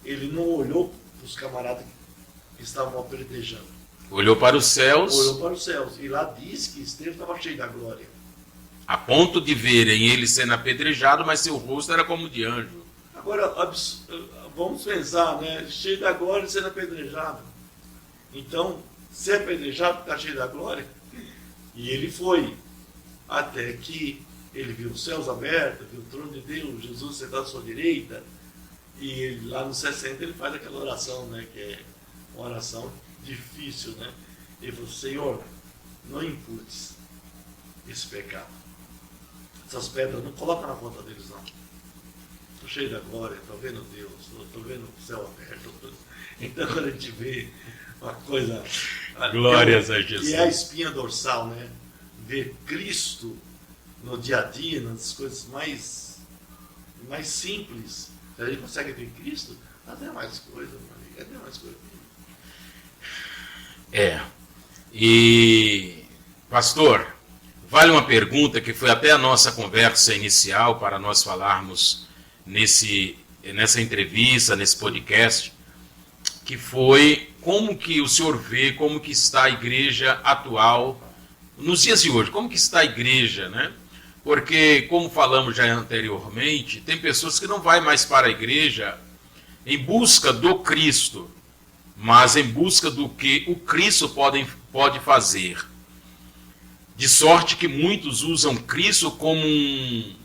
Ele não olhou para os camaradas que estavam apedrejando. Olhou para os céus. Olhou para os céus. E lá diz que Estevão estava cheio da glória. A ponto de verem ele sendo apedrejado, mas seu rosto era como de anjo. Agora, vamos pensar, né? Cheio da glória e sendo apedrejado. Então, ser apedrejado está cheio da glória. E ele foi. Até que ele viu os céus abertos, viu o trono de Deus, Jesus sentado à sua direita. E lá no 60 ele faz aquela oração, né? Que é uma oração difícil, né? Ele falou: Senhor, não imputes esse pecado. Essas pedras não coloca na conta deles, não. Estou cheio da glória, estou vendo Deus, estou vendo o céu aberto. Então, quando a gente vê uma coisa... Glórias a Jesus. Que é a espinha dorsal, né? ver Cristo no dia a dia, nas coisas mais simples. Se a gente consegue ver Cristo, até mais coisa, até mais coisa. E, pastor, vale uma pergunta que foi até a nossa conversa inicial para nós falarmos nessa entrevista, nesse podcast, que foi como que o senhor vê, como que está a igreja atual nos dias de hoje, como que está a igreja, né? Porque, como falamos já anteriormente, tem pessoas que não vão mais para a igreja em busca do Cristo, mas em busca do que o Cristo pode fazer. De sorte que muitos usam Cristo como um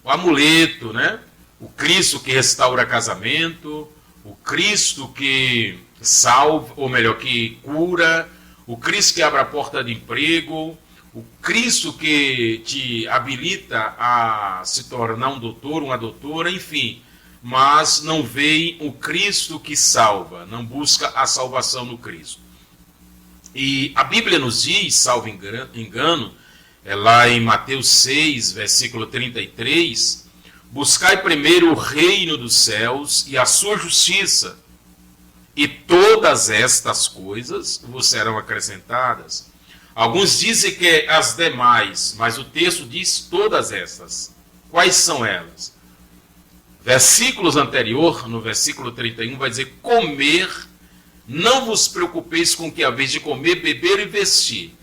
amuleto, né? O Cristo que restaura casamento, o Cristo que salva, ou melhor, que cura, o Cristo que abre a porta de emprego, o Cristo que te habilita a se tornar um doutor, uma doutora, enfim. Mas não veem o Cristo que salva, não busca a salvação no Cristo. E a Bíblia nos diz, salvo engano, lá em Mateus 6, versículo 33, buscai primeiro o reino dos céus e a sua justiça, e todas estas coisas vos serão acrescentadas. Alguns dizem que as demais, mas o texto diz todas estas. Quais são elas? Versículos anterior, no versículo 31, vai dizer: comer, não vos preocupeis com o que haveis de comer, beber e vestir,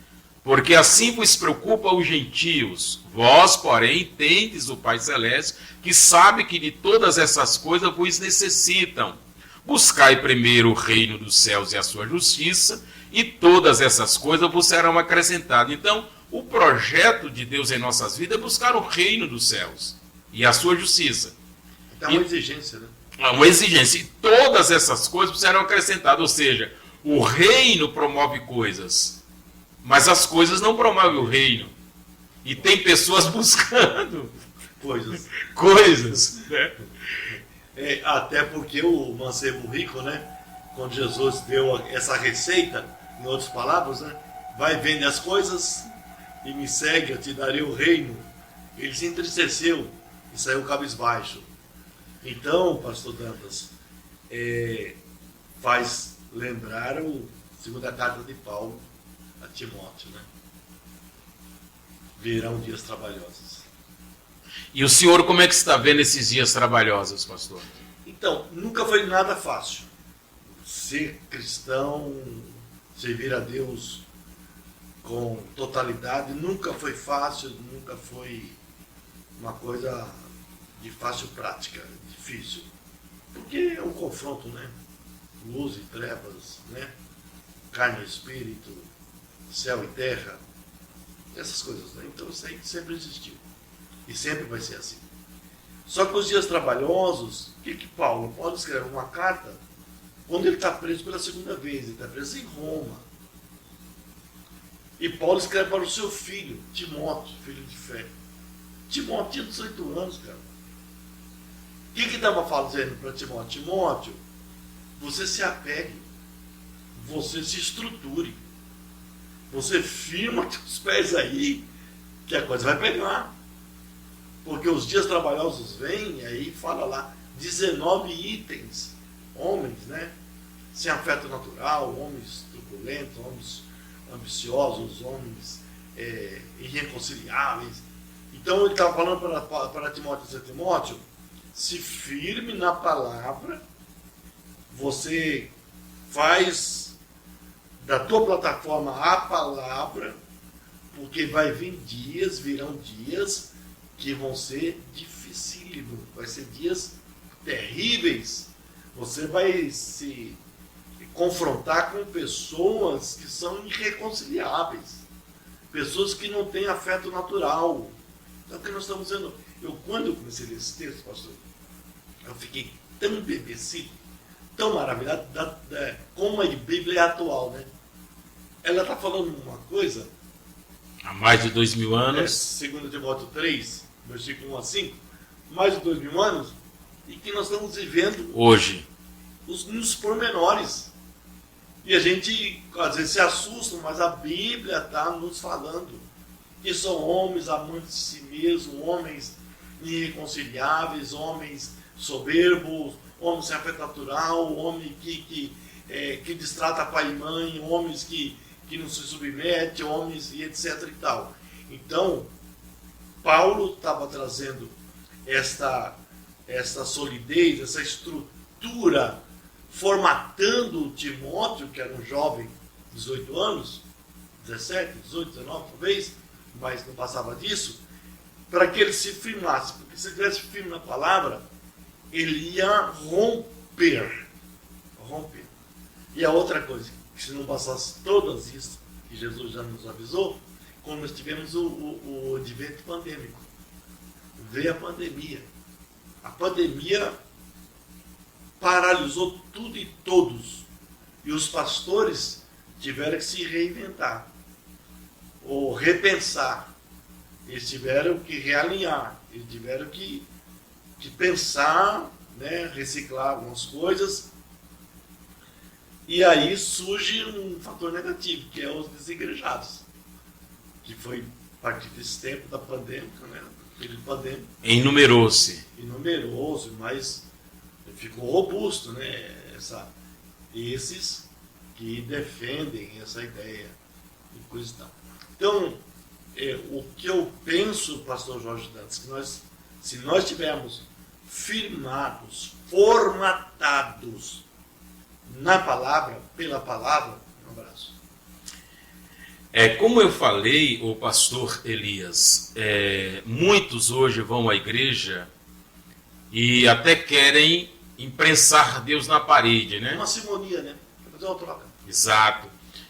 porque assim vos preocupa os gentios. Vós, porém, tendes o Pai Celeste, que sabe que de todas essas coisas vos necessitam. Buscai primeiro o reino dos céus e a sua justiça, e todas essas coisas vos serão acrescentadas. Então, o projeto de Deus em nossas vidas é buscar o reino dos céus e a sua justiça. É uma exigência, né? É uma exigência. E todas essas coisas serão acrescentadas. Ou seja, o reino promove coisas, mas as coisas não promovem o reino. E tem pessoas buscando coisas. Né? Até porque o mancebo rico, né? Quando Jesus deu essa receita, em outras palavras, né? Vai, vende as coisas e me segue, eu te darei o reino. Ele se entristeceu e saiu cabisbaixo. Então, pastor Dantas, faz lembrar a segunda carta de Paulo a Timóteo, né? Virão dias trabalhosos. E o senhor como é que está vendo esses dias trabalhosos, pastor? Então, nunca foi nada fácil. Ser cristão, servir a Deus com totalidade, nunca foi fácil, nunca foi uma coisa de fácil prática, difícil. Porque é um confronto, né? Luz e trevas, né? Carne e espírito, céu e terra, essas coisas, né? Então isso aí sempre existiu. E sempre vai ser assim. Só que os dias trabalhosos, o que Paulo? Paulo escreve uma carta quando ele está preso pela segunda vez, ele está preso em Roma. E Paulo escreve para o seu filho, Timóteo, filho de fé. Timóteo tinha 18 anos, cara. O que estava fazendo para Timóteo? Timóteo, você se apegue, você se estruture, você firma os pés aí, que a coisa vai pegar. Porque os dias trabalhosos vêm, e aí fala lá, 19 itens, homens, né? Sem afeto natural, homens turbulentos, homens ambiciosos, homens irreconciliáveis. Então ele estava falando para Timóteo, Timóteo, se firme na palavra, você faz da tua plataforma a palavra, porque virão dias que vão ser dificílimos, vai ser dias terríveis. Você vai se confrontar com pessoas que são irreconciliáveis, pessoas que não têm afeto natural. Então, o que nós estamos vendo? Quando eu comecei a ler esse texto, pastor, eu fiquei tão embevecido, tão maravilhado, como a Bíblia é atual, né? Ela está falando uma coisa... Há mais de 2000 anos. 2 Timóteo 3, versículo 1 a 5, mais de 2000 anos, e que nós estamos vivendo hoje nos pormenores. E a gente às vezes se assusta, mas a Bíblia está nos falando que são homens amantes de si mesmos, homens irreconciliáveis, homens soberbos, homens sem afeto natural, homem que destrata pai e mãe, homens que não se submete, homens e etc e tal. Então, Paulo estava trazendo esta solidez, essa estrutura, formatando Timóteo, que era um jovem de 18 anos, 17, 18, 19 talvez, mas não passava disso, para que ele se firmasse, porque se ele tivesse firme na palavra, ele ia romper. E a outra coisa, que se não passasse todas isso, que Jesus já nos avisou, quando nós tivemos o advento pandêmico, veio a pandemia. A pandemia paralisou tudo e todos. E os pastores tiveram que se reinventar, ou repensar. Eles tiveram que realinhar, eles tiveram que pensar, né, reciclar algumas coisas. E aí surge um fator negativo, que é os desigrejados, que foi a partir desse tempo da pandêmica, né, período pandêmico. Enumerou-se, mas ficou robusto, né, esses que defendem essa ideia e coisa e tal. Então, o que eu penso, pastor Jorge Dantas, que se nós tivermos firmados, formatados na palavra, pela palavra, um abraço. Como eu falei, o pastor Elias, muitos hoje vão à igreja e até querem imprensar Deus na parede, né? Uma simonia, né? Quer fazer uma troca. Exato.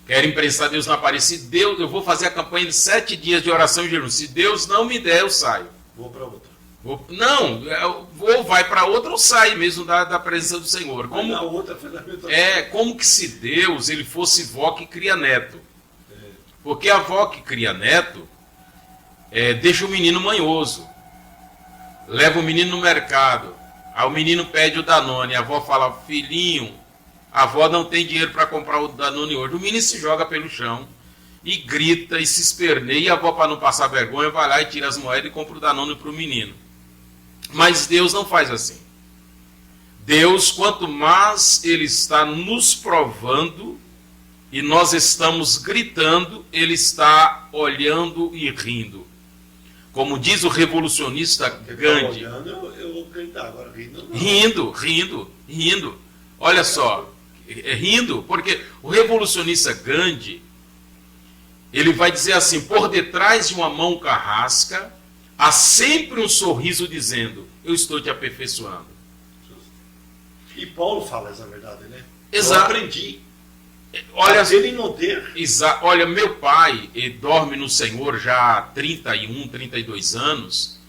Querem imprensar Deus na parede. Se Deus, eu vou fazer a campanha de 7 dias de oração em jejum. Se Deus não me der, eu saio. Vou para outra. Ou vai para outra ou sai mesmo da presença do Senhor. Como a outra como que se Deus ele fosse vó que cria neto. Porque a avó que cria neto deixa o menino manhoso. Leva o menino no mercado. Aí o menino pede o Danone. A avó fala, filhinho, a avó não tem dinheiro para comprar o Danone hoje. O menino se joga pelo chão e grita e se esperneia. E a avó, para não passar vergonha, vai lá e tira as moedas e compra o Danone para o menino. Mas Deus não faz assim. Deus, quanto mais Ele está nos provando e nós estamos gritando, Ele está olhando e rindo. Como diz o revolucionista Gandhi. Olhando, eu vou gritar agora, rindo. Não. Rindo. Olha só, rindo, porque o revolucionista Gandhi, ele vai dizer assim, por detrás de uma mão carrasca, há sempre um sorriso dizendo, eu estou te aperfeiçoando. E Paulo fala essa verdade, né? Exato. Eu aprendi. Olha, ele não ter. Olha, meu pai dorme no Senhor já há 31, 32 anos.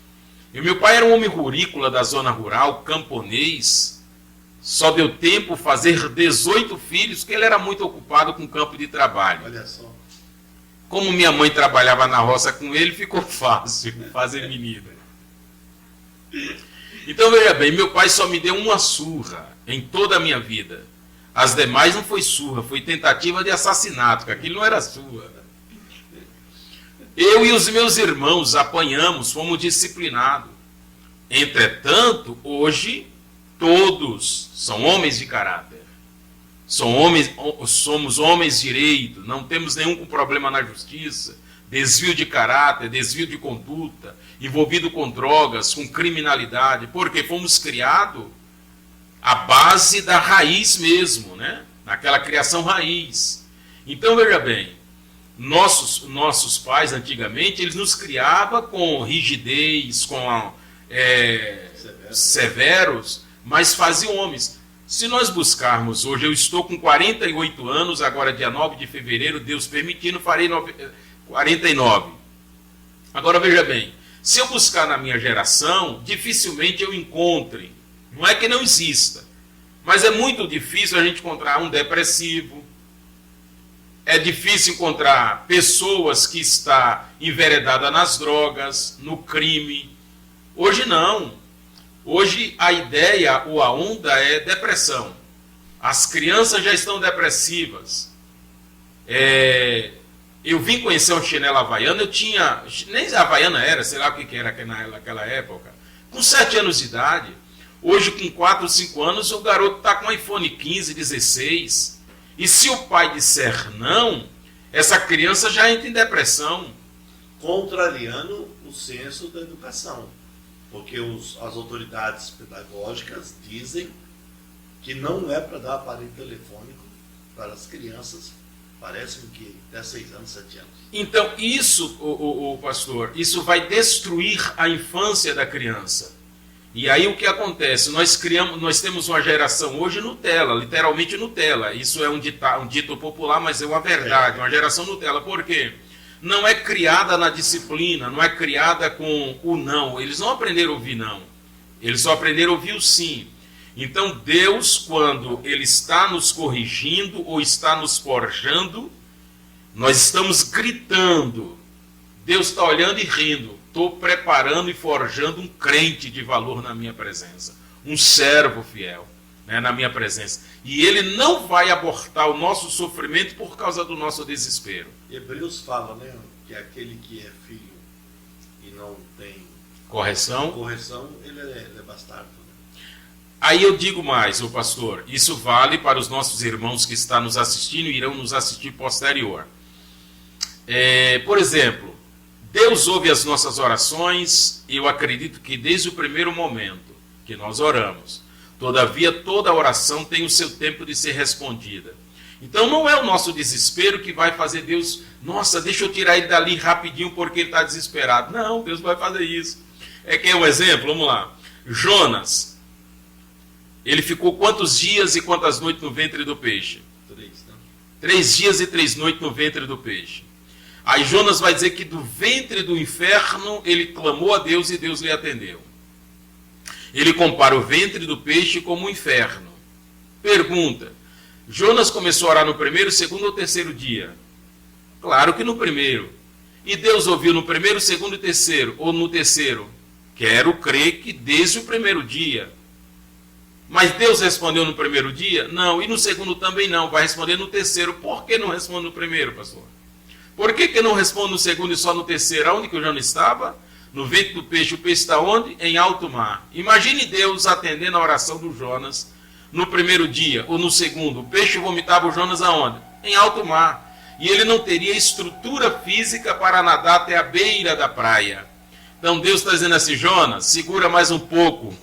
E meu pai era um homem rurícola da zona rural, camponês. Só deu tempo fazer 18 filhos, porque ele era muito ocupado com o campo de trabalho. Olha só. Como minha mãe trabalhava na roça com ele, ficou fácil fazer menino. Então veja bem, meu pai só me deu uma surra em toda a minha vida. As demais não foi surra, foi tentativa de assassinato, que aquilo não era surra. Eu e os meus irmãos apanhamos, fomos disciplinados. Entretanto, hoje, todos são homens de caráter. Somos homens direito, não temos nenhum problema na justiça, desvio de caráter, desvio de conduta, envolvido com drogas, com criminalidade, porque fomos criados à base da raiz mesmo, né? Naquela criação raiz. Então, veja bem, nossos pais, antigamente, eles nos criavam com rigidez, com severos, mas faziam homens. Se nós buscarmos hoje, eu estou com 48 anos, agora dia 9 de fevereiro, Deus permitindo, farei 49. Agora, veja bem, se eu buscar na minha geração, dificilmente eu encontre. Não é que não exista, mas é muito difícil a gente encontrar um depressivo, é difícil encontrar pessoas que estão enveredadas nas drogas, no crime. Hoje não. Hoje a ideia ou a onda é depressão. As crianças já estão depressivas. Eu vim conhecer um chinelo havaiano, eu tinha, nem havaiana era, sei lá o que era naquela época, com 7 anos de idade. Hoje, com 4 ou 5 anos, o garoto está com iPhone 15, 16. E se o pai disser não, essa criança já entra em depressão. Contrariando o senso da educação. Porque as autoridades pedagógicas dizem que não é para dar aparelho telefônico para as crianças, parece-me que até 6 anos, 7 anos. Então, isso, o pastor, isso vai destruir a infância da criança. E aí o que acontece? Nós temos uma geração hoje Nutella, literalmente Nutella. Isso é um dito popular, mas é uma verdade, uma geração Nutella. Por quê? Não é criada na disciplina, não é criada com o não. Eles não aprenderam a ouvir não. Eles só aprenderam a ouvir o sim. Então Deus, quando Ele está nos corrigindo ou está nos forjando, nós estamos gritando. Deus está olhando e rindo. Estou preparando e forjando um crente de valor na minha presença. Um servo fiel, né, na minha presença. E Ele não vai abortar o nosso sofrimento por causa do nosso desespero. Hebreus fala, né, que aquele que é filho e não tem correção, ele é bastardo. Né? Aí eu digo mais, ô pastor, isso vale para os nossos irmãos que estão nos assistindo e irão nos assistir posterior. Por exemplo, Deus ouve as nossas orações, e eu acredito que desde o primeiro momento que nós oramos. Todavia, toda oração tem o seu tempo de ser respondida. Então não é o nosso desespero que vai fazer Deus, nossa, deixa eu tirar ele dali rapidinho porque ele está desesperado. Não, Deus vai fazer isso. Quer um exemplo? Vamos lá. Jonas, ele ficou quantos dias e quantas noites no ventre do peixe? 3, né? 3 dias e 3 noites no ventre do peixe. Aí Jonas vai dizer que do ventre do inferno ele clamou a Deus e Deus lhe atendeu. Ele compara o ventre do peixe como o inferno. Pergunta, Jonas começou a orar no primeiro, segundo ou terceiro dia? Claro que no primeiro. E Deus ouviu no primeiro, segundo e terceiro, ou no terceiro? Quero crer que desde o primeiro dia. Mas Deus respondeu no primeiro dia? Não. E no segundo também não. Vai responder no terceiro. Por que não responde no primeiro, pastor? Por que não responde no segundo e só no terceiro? Aonde que o Jonas estava? No ventre do peixe. O peixe está onde? Em alto mar. Imagine Deus atendendo a oração do Jonas no primeiro dia ou no segundo. O peixe vomitava o Jonas aonde? Em alto mar. E ele não teria estrutura física para nadar até a beira da praia. Então Deus está dizendo assim, Jonas, segura mais um pouco.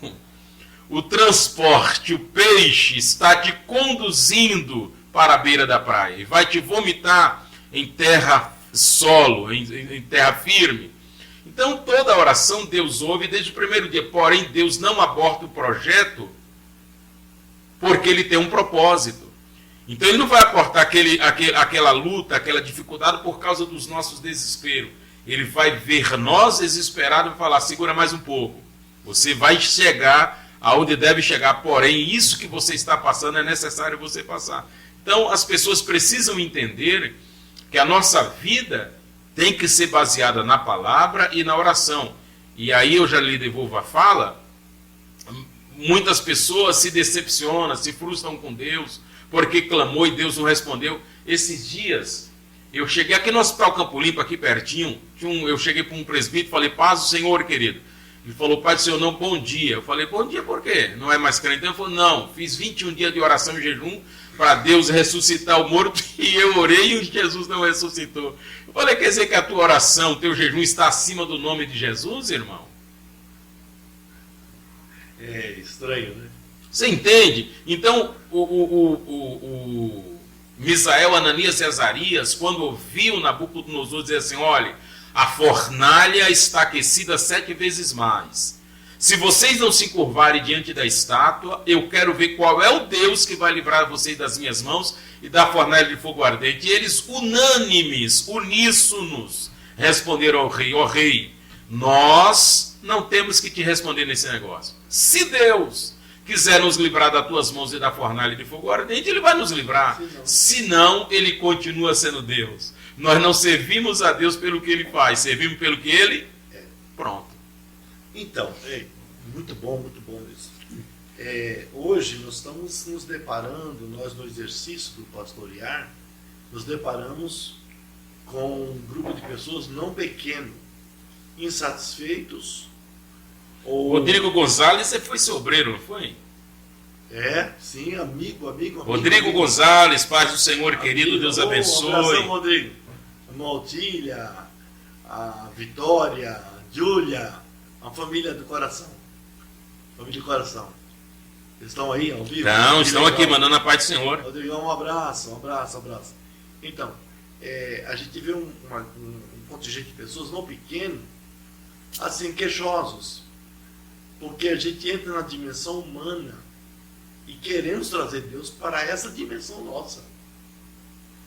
O transporte, o peixe está te conduzindo para a beira da praia. E vai te vomitar em terra solo, em terra firme. Então toda oração Deus ouve desde o primeiro dia. Porém Deus não aborta o projeto porque Ele tem um propósito. Então Ele não vai aportar aquela luta, aquela dificuldade por causa dos nossos desesperos. Ele vai ver nós desesperados e falar, segura mais um pouco. Você vai chegar aonde deve chegar, porém isso que você está passando é necessário você passar. Então as pessoas precisam entender que a nossa vida tem que ser baseada na palavra e na oração. E aí eu já lhe devolvo a fala, muitas pessoas se decepcionam, se frustram com Deus, porque clamou e Deus não respondeu. Esses dias, eu cheguei aqui no Hospital Campo Limpo, aqui pertinho, eu cheguei para um presbítero e falei, paz do Senhor, querido. Ele falou, pai do Senhor, não, bom dia. Eu falei, bom dia por quê? Não é mais crente? Ele falou, não, fiz 21 dias de oração e jejum para Deus ressuscitar o morto e eu orei e Jesus não ressuscitou. Eu falei, quer dizer que a tua oração, o teu jejum está acima do nome de Jesus, irmão? É estranho, né? Você entende? Então, Misael, Ananias e Azarias, quando ouviu Nabucodonosor dizer assim, olha, a fornalha está aquecida 7 vezes mais. Se vocês não se curvarem diante da estátua, eu quero ver qual é o Deus que vai livrar vocês das minhas mãos e da fornalha de fogo ardente. E eles, unânimes, uníssonos, responderam ao rei, ó rei, nós não temos que te responder nesse negócio. Se Deus quiser nos livrar das tuas mãos e da fornalha de fogo ardente, Ele vai nos livrar. Se não, Ele continua sendo Deus. Nós não servimos a Deus pelo que Ele faz, servimos pelo que Ele... Pronto. Então, muito bom isso. Hoje nós estamos nos deparando, nós no exercício do pastorear, nos deparamos com um grupo de pessoas não pequeno, insatisfeitos. Rodrigo Gonzalez, você foi seu obreiro, não foi? Sim, amigo. Rodrigo Gonzalez, paz do Senhor, querido, Deus abençoe. Um abração, Rodrigo. A Maltília, a Vitória, a Júlia, a família do coração. Família do coração. Eles estão aí ao vivo? Não, estão aqui mandando a paz do Senhor. Rodrigão, um abraço. Então, a gente vê um contingente de pessoas não pequeno, assim, queixosos. Porque a gente entra na dimensão humana e queremos trazer Deus para essa dimensão nossa.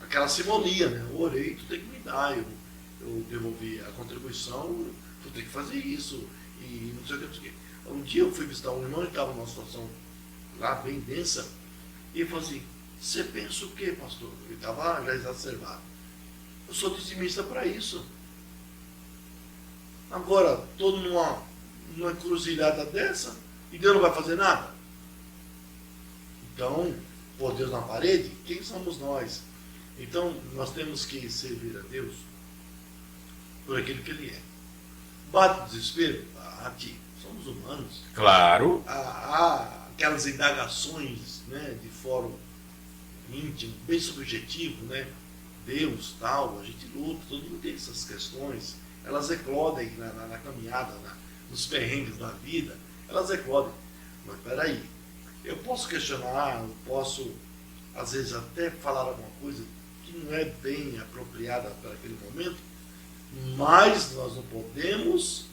Aquela simonia, né? Eu orei, tu tem que me dar, eu devolvi a contribuição, tu tem que fazer isso, e não sei o que, não sei o que. Um dia eu fui visitar um irmão que estava numa situação lá bem densa, e ele falou assim, você pensa o quê, pastor? Ele estava já exacerbado. Eu sou dizimista para isso. Agora, todo numa encruzilhada dessa, e Deus não vai fazer nada? Então, pôr Deus na parede, quem somos nós? Então, nós temos que servir a Deus por aquilo que Ele é. Bate o desespero? Bate. Somos humanos. Claro. Há aquelas indagações, né, de fórum íntimo, bem subjetivo, né? Deus, tal, a gente luta, todo mundo tem essas questões. Elas eclodem na caminhada, nos perrengues da vida, elas eclodem. Mas peraí, eu posso questionar, eu posso, às vezes, até falar alguma coisa que não é bem apropriada para aquele momento, mas nós não podemos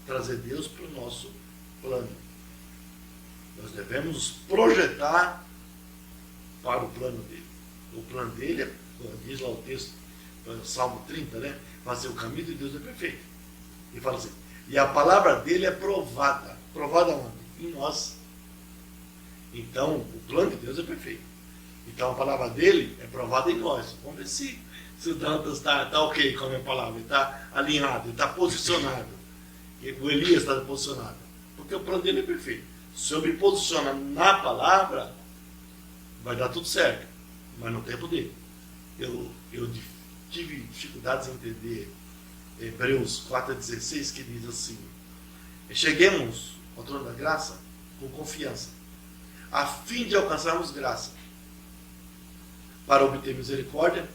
trazer Deus para o nosso plano. Nós devemos nos projetar para o plano dele. O plano dele é, diz lá o texto, Salmo 30, né? Fazer o caminho de Deus é perfeito. E fala assim, e a palavra dele é provada. Provada onde? Em nós. Então, o plano de Deus é perfeito. Então, a palavra dele é provada em nós. Vamos ver se o Dantas está ok com a minha palavra. Ele está alinhado, ele está posicionado. O Elias está posicionado. Porque o plano dele é perfeito. Se eu me posicionar na palavra, vai dar tudo certo. Mas no tempo dele. Eu tive dificuldades em entender Hebreus 4,16, que diz assim, cheguemos ao trono da graça com confiança, a fim de alcançarmos graça, para obter misericórdia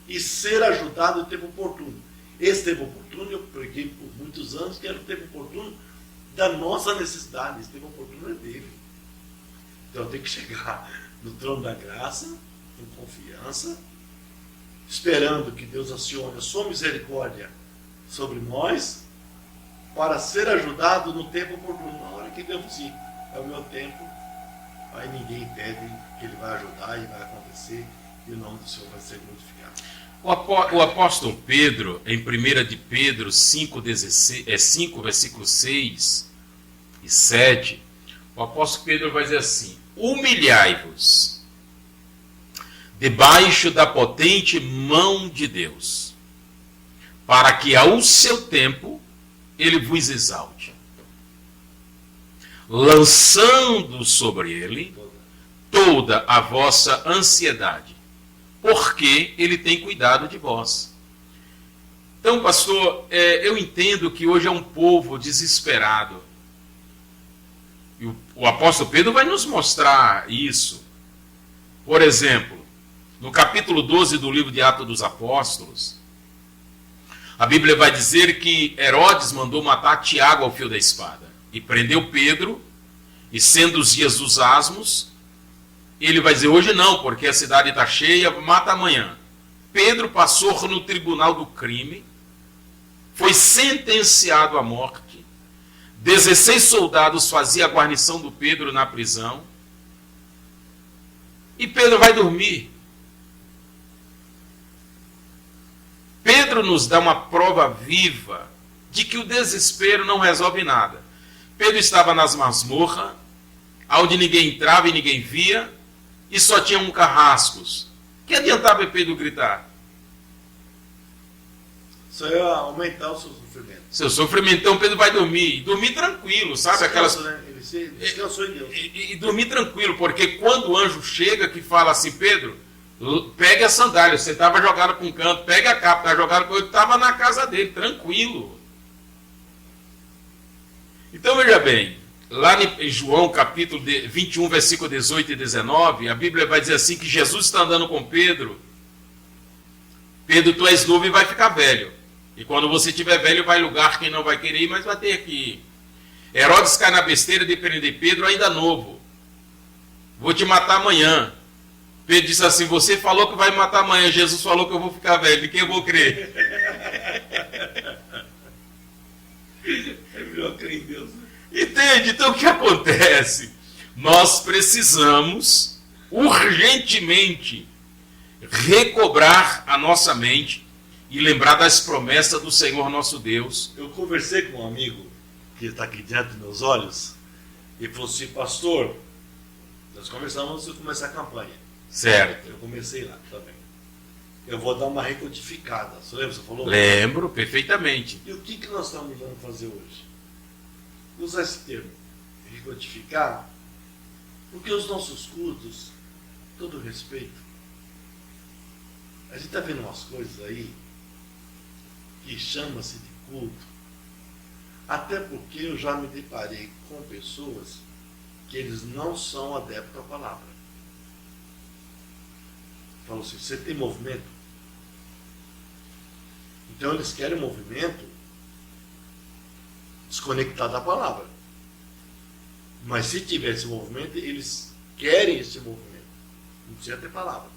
e ser ajudado no tempo oportuno. Esse tempo oportuno, eu preguei por muitos anos, que era o tempo oportuno da nossa necessidade. Esse tempo oportuno é dele. Então eu tenho que chegar no trono da graça, com confiança, esperando que Deus acione a sua misericórdia sobre nós, para ser ajudado no tempo oportuno. Na hora que Deus diz, é o meu tempo, aí ninguém impede que Ele vai ajudar e vai acontecer, e o nome do Senhor vai ser glorificado. O apóstolo Pedro, em 1 de Pedro 5, versículos 6 e 7, o apóstolo Pedro vai dizer assim, humilhai-vos debaixo da potente mão de Deus, para que ao seu tempo ele vos exalte, lançando sobre ele toda a vossa ansiedade, porque ele tem cuidado de vós. Então, pastor, eu entendo que hoje é um povo desesperado. E o apóstolo Pedro vai nos mostrar isso. Por exemplo, no capítulo 12 do livro de Atos dos Apóstolos, a Bíblia vai dizer que Herodes mandou matar Tiago ao fio da espada. E prendeu Pedro, e sendo os dias dos asmos, ele vai dizer, hoje não, porque a cidade está cheia, mata amanhã. Pedro passou no tribunal do crime, foi sentenciado à morte, 16 soldados faziam a guarnição do Pedro na prisão, e Pedro vai dormir. Pedro nos dá uma prova viva de que o desespero não resolve nada. Pedro estava nas masmorras, onde ninguém entrava e ninguém via, e só tinham carrascos. Que adiantava Pedro gritar? Só ia aumentar o seu sofrimento. Seu sofrimento, então Pedro vai dormir. Dormir tranquilo, sabe? Descanso, né? Ele descansou em Deus. E dormir tranquilo, porque quando o anjo chega que fala assim, Pedro, Pegue a sandália, você estava jogado para um canto, pegue a capa, estava jogado para o outro, estava na casa dele, tranquilo. Então veja bem, lá em João capítulo 21, versículo 18 e 19, a Bíblia vai dizer assim que Jesus está andando com Pedro. Pedro, tu és novo e vai ficar velho. E quando você estiver velho, vai lugar quem não vai querer ir, mas vai ter que ir. Herodes cai na besteira de prender Pedro ainda novo. Vou te matar amanhã. Pedro disse assim, você falou que vai me matar amanhã, Jesus falou que eu vou ficar velho, de quem eu vou crer? É melhor crer em Deus. Entende? Então o que acontece? Nós precisamos urgentemente recobrar a nossa mente e lembrar das promessas do Senhor nosso Deus. Eu conversei com um amigo que está aqui diante dos meus olhos e falou assim, pastor, nós conversamos antes de começar a campanha. Certo. Eu comecei lá também. Eu vou dar uma recodificada. Você lembra? Você falou? Lembro perfeitamente. E o que nós estamos vamos fazer hoje? Usar esse termo, recodificar, porque os nossos cultos, todo respeito, a gente está vendo umas coisas aí que chama-se de culto, até porque eu já me deparei com pessoas que eles não são adeptos à palavra. Falou assim, você tem movimento? Então eles querem movimento desconectado da palavra. Mas se tiver esse movimento, eles querem esse movimento. Não precisa ter palavra.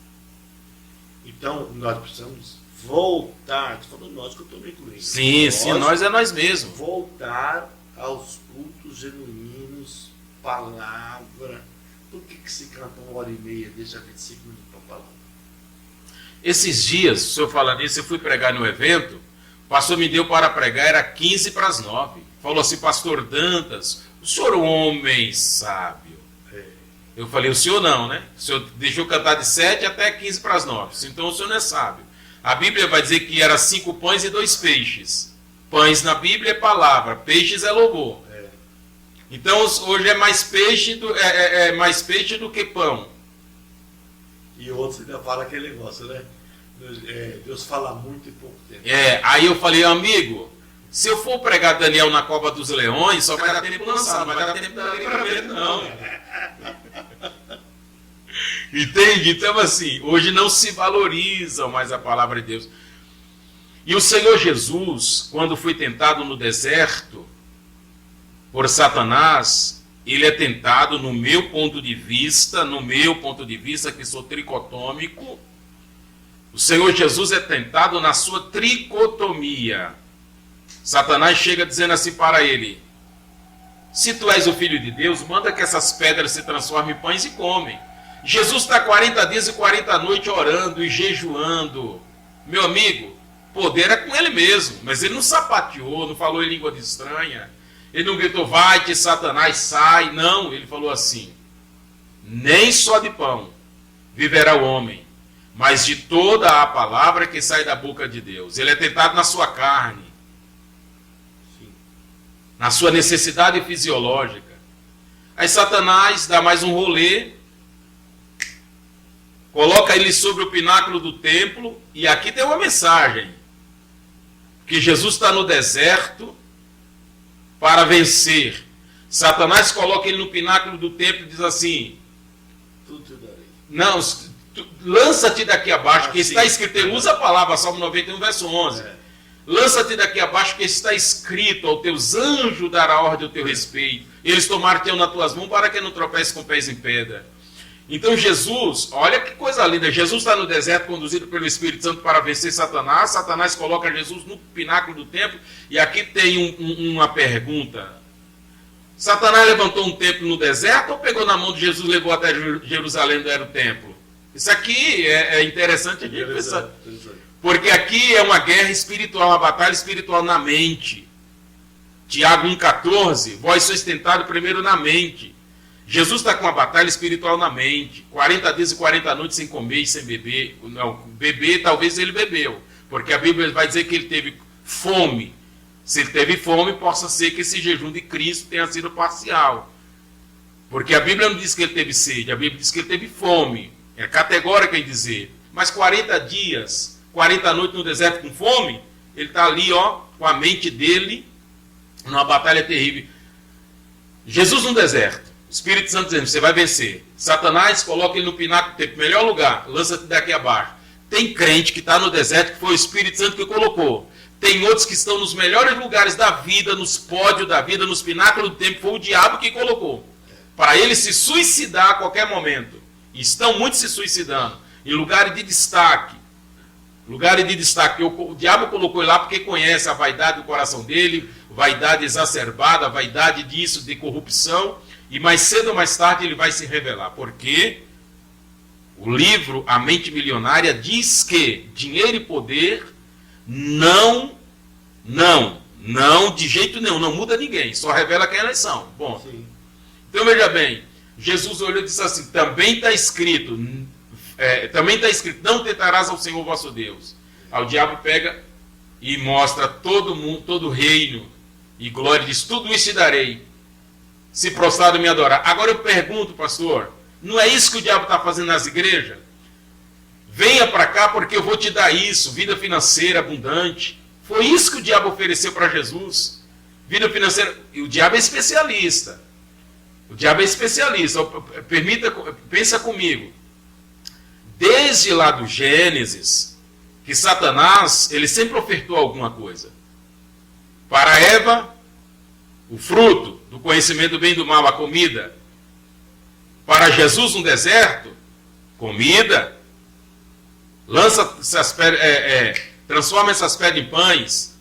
Então, nós precisamos voltar. Estou falando nós que eu estou me incluindo. Sim, nós é nós mesmos. Voltar aos cultos genuínos, palavra. Por que se canta 1h30, deixa 25 minutos para palavra? Esses dias, o senhor fala nisso, eu fui pregar no evento, o pastor me deu para pregar, era 15 para as 9. Falou assim, pastor Dantas, o senhor é um homem sábio. Eu falei, o senhor não, né? O senhor deixou cantar de 7 até 15 para as 9. Então o senhor não é sábio. A Bíblia vai dizer que era 5 pães e 2 peixes. Pães na Bíblia é palavra, peixes é louvor. Então hoje é mais peixe do que pão. E outros ainda falam aquele negócio, né? Deus fala muito em pouco tempo. Aí eu falei, amigo, se eu for pregar Daniel na cova dos leões, só vai dar tempo de lançar, não vai dar tempo de livramento, não. Entende? Então, assim, hoje não se valorizam mais a palavra de Deus. E o Senhor Jesus, quando foi tentado no deserto por Satanás, ele é tentado, no meu ponto de vista, que sou tricotômico, o Senhor Jesus é tentado na sua tricotomia. Satanás chega dizendo assim para ele, se tu és o Filho de Deus, manda que essas pedras se transformem em pães e comem. Jesus está 40 dias e 40 noites orando e jejuando. Meu amigo, poder é com ele mesmo, mas ele não sapateou, não falou em língua de estranha. Ele não gritou, vai-te, Satanás, sai. Não, ele falou assim, nem só de pão viverá o homem, mas de toda a palavra que sai da boca de Deus. Ele é tentado na sua carne, na sua necessidade fisiológica. Aí Satanás dá mais um rolê, coloca ele sobre o pináculo do templo, e aqui tem uma mensagem, que Jesus está no deserto para vencer. Satanás coloca ele no pináculo do templo e diz assim, tudo te darei. Não, lança-te daqui abaixo, que está escrito, ele usa a palavra, Salmo 91, verso 11. Lança-te daqui abaixo, que está escrito, ao teus anjos dará ordem ao teu respeito. Eles tomaram-te nas tuas mãos para que não tropece com pés em pedra. Então Jesus, olha que coisa linda, Jesus está no deserto conduzido pelo Espírito Santo para vencer Satanás. Satanás coloca Jesus no pináculo do templo, e aqui tem uma pergunta. Satanás levantou um templo no deserto ou pegou na mão de Jesus e levou até Jerusalém, onde era o templo? Isso aqui é interessante a gente pensar. Porque aqui é uma guerra espiritual, uma batalha espiritual na mente. Tiago 1,14, vós sois tentados primeiro na mente. Jesus está com uma batalha espiritual na mente. 40 dias e 40 noites sem comer e sem beber. Não, beber, talvez ele bebeu. Porque a Bíblia vai dizer que ele teve fome. Se ele teve fome, possa ser que esse jejum de Cristo tenha sido parcial. Porque a Bíblia não diz que ele teve sede, a Bíblia diz que ele teve fome. É categórico em dizer. Mas 40 dias, 40 noites no deserto com fome, ele está ali, ó, com a mente dele, numa batalha terrível. Jesus no deserto, Espírito Santo dizendo, você vai vencer. Satanás coloca ele no pináculo do templo, melhor lugar, lança-te daqui abaixo. Tem crente que está no deserto, que foi o Espírito Santo que colocou. Tem outros que estão nos melhores lugares da vida, nos pódios da vida, nos pináculos do templo, foi o diabo que colocou. Para ele se suicidar a qualquer momento. E estão muitos se suicidando. Em lugares de destaque. Lugares de destaque. O diabo colocou ele lá porque conhece a vaidade do coração dele, vaidade exacerbada, vaidade disso, de corrupção. E mais cedo ou mais tarde ele vai se revelar. Porque o livro A Mente Milionária diz que dinheiro e poder não, de jeito nenhum, não muda ninguém, só revela quem elas são. Bom, sim. Então veja bem, Jesus olhou e disse assim, também está escrito, não tentarás ao Senhor vosso Deus. Aí o diabo pega e mostra todo mundo, todo o reino e glória, diz, tudo isso te darei, se prostrado me adorar. Agora eu pergunto, pastor, não é isso que o diabo está fazendo nas igrejas? Venha para cá porque eu vou te dar isso, vida financeira abundante. Foi isso que o diabo ofereceu para Jesus. Vida financeira. E o diabo é especialista. O diabo é especialista. Pensa comigo. Desde lá do Gênesis, que Satanás, ele sempre ofertou alguma coisa. Para Eva, o fruto do conhecimento do bem e do mal, a comida. Para Jesus no deserto, comida. Transforma essas pedras em pães.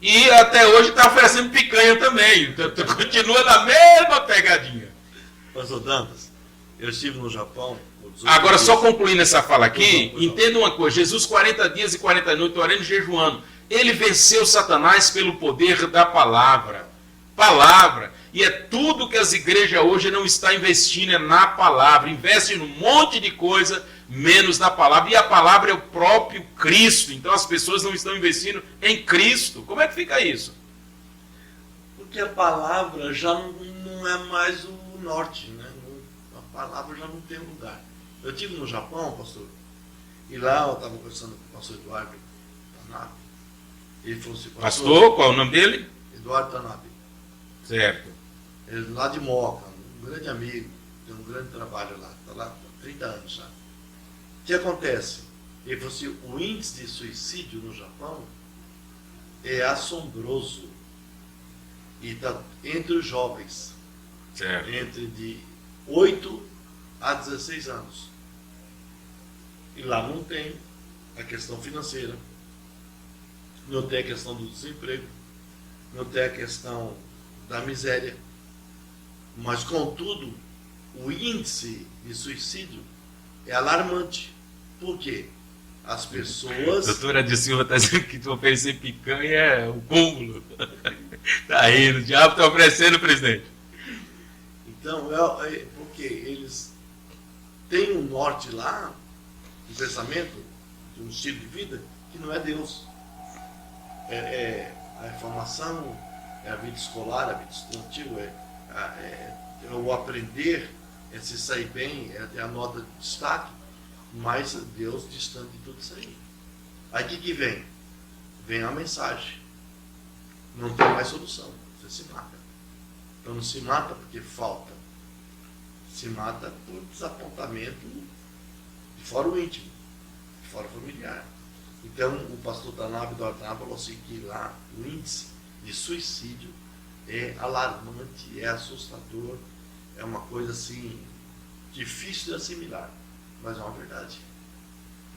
E até hoje está oferecendo picanha também. Então, continua na mesma pegadinha. Pastor Dantas, eu estive no Japão. Agora, só concluindo essa fala aqui, entenda uma coisa. Jesus, 40 dias e 40 noites, orando e jejuando. Ele venceu Satanás pelo poder da palavra. Palavra. E é tudo que as igrejas hoje não estão investindo, é na palavra. Investem num monte de coisa, menos na palavra. E a palavra é o próprio Cristo. Então as pessoas não estão investindo em Cristo. Como é que fica isso? Porque a palavra já não é mais o norte, né? A palavra já não tem lugar. Eu estive no Japão, pastor, e lá eu estava conversando com o pastor Eduardo Tanabe. Ele falou assim, pastor, qual é o nome dele? Eduardo Tanabe. Certo. Ele lá de Moca, um grande amigo, tem um grande trabalho lá, está lá há 30 anos já. O que acontece? Ele falou assim, o índice de suicídio no Japão é assombroso. E está entre os jovens, certo, entre de 8 a 16 anos. E lá não tem a questão financeira, não tem a questão do desemprego, não tem a questão da miséria. Mas, contudo, o índice de suicídio é alarmante. Por quê? As pessoas... A doutora de Silva está dizendo que tu oferecer picanha é o cúmulo. Está rindo, o diabo está oferecendo, presidente. Então, porque eles têm um norte lá, um pensamento, um estilo de vida, que não é Deus. A informação, é a vida escolar, a vida estudantil, é o aprender, é se sair bem, é a nota de destaque, mas Deus distante de tudo isso aí. Aí o que vem? Vem a mensagem. Não tem mais solução, você se mata. Então não se mata porque falta. Se mata por desapontamento de fora o íntimo, de fora o familiar. Então o pastor Tanabe do Artanabe falou assim que lá o índice de suicídio é alarmante, é assustador, é uma coisa assim difícil de assimilar, mas é uma verdade.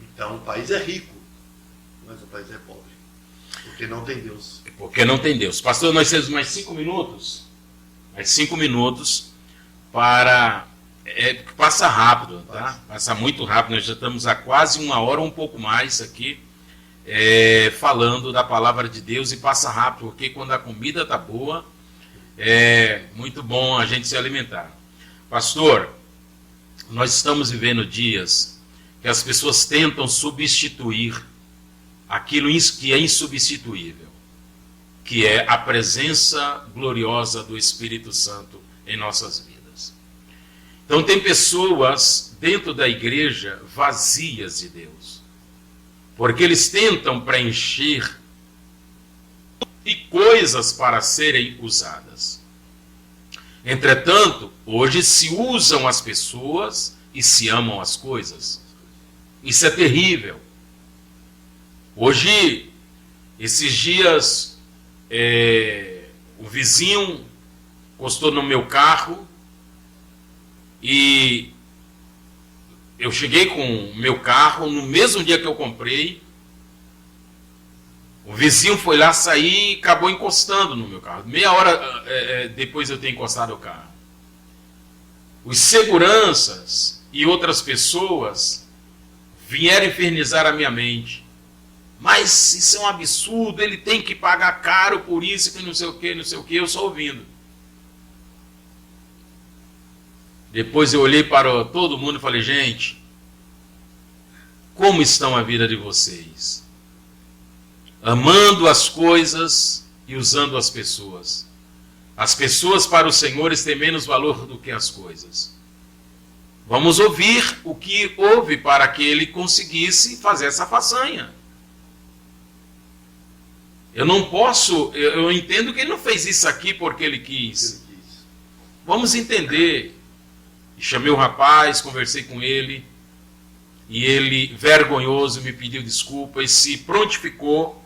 Então o país é rico, mas o país é pobre, porque não tem Deus. Porque não tem Deus. Pastor, nós temos mais 5 minutos. Mais 5 minutos para... passa rápido, tá? Passa muito rápido. Nós já estamos há quase 1 hora ou um pouco mais aqui falando da palavra de Deus e passa rápido, porque quando a comida está boa, é muito bom a gente se alimentar. Pastor, nós estamos vivendo dias que as pessoas tentam substituir aquilo que é insubstituível, que é a presença gloriosa do Espírito Santo em nossas vidas. Então tem pessoas dentro da igreja vazias de Deus, porque eles tentam preencher e coisas para serem usadas. Entretanto, hoje se usam as pessoas e se amam as coisas. Isso é terrível. Hoje, esses dias, o vizinho encostou no meu carro e eu cheguei com o meu carro no mesmo dia que eu comprei. O vizinho foi lá sair e acabou encostando no meu carro. Meia hora depois eu ter encostado o carro. Os seguranças e outras pessoas vieram infernizar a minha mente. Mas isso é um absurdo, ele tem que pagar caro por isso, que não sei o que, não sei o que, eu só ouvindo. Depois eu olhei para todo mundo e falei, gente, como estão a vida de vocês? Amando as coisas e usando as pessoas. As pessoas para os senhores têm menos valor do que as coisas. Vamos ouvir o que houve para que ele conseguisse fazer essa façanha. Eu não posso, eu entendo que ele não fez isso aqui porque ele quis. Vamos entender. Chamei o rapaz, conversei com ele, e ele, vergonhoso, me pediu desculpa e se prontificou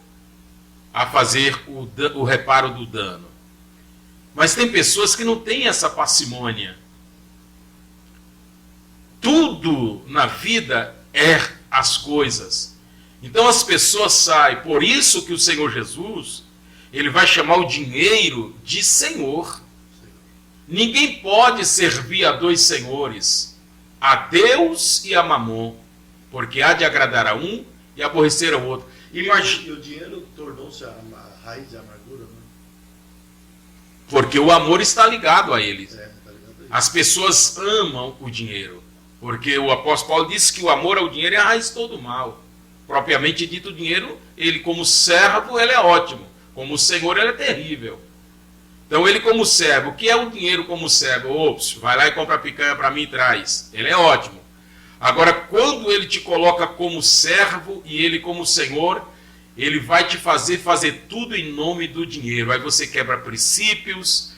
a fazer o reparo do dano. Mas tem pessoas que não têm essa parcimônia. Tudo na vida é as coisas. Então as pessoas saem. Por isso que o Senhor Jesus, ele vai chamar o dinheiro de Senhor. Ninguém pode servir a dois senhores, a Deus e a Mamon, porque há de agradar a um e aborrecer ao outro. E o dinheiro tornou-se a raiz de amargura, né? Porque o amor está ligado a eles. Tá ligado aí. As pessoas amam o dinheiro, porque o apóstolo Paulo disse que o amor ao dinheiro é a raiz de todo mal. Propriamente dito, o dinheiro, ele como servo, ele é ótimo. Como senhor, ele é terrível. Então ele como servo, o que é o dinheiro como servo? Ops, vai lá e compra picanha para mim e traz. Ele é ótimo. Agora, quando ele te coloca como servo e ele como senhor, ele vai te fazer tudo em nome do dinheiro. Aí você quebra princípios,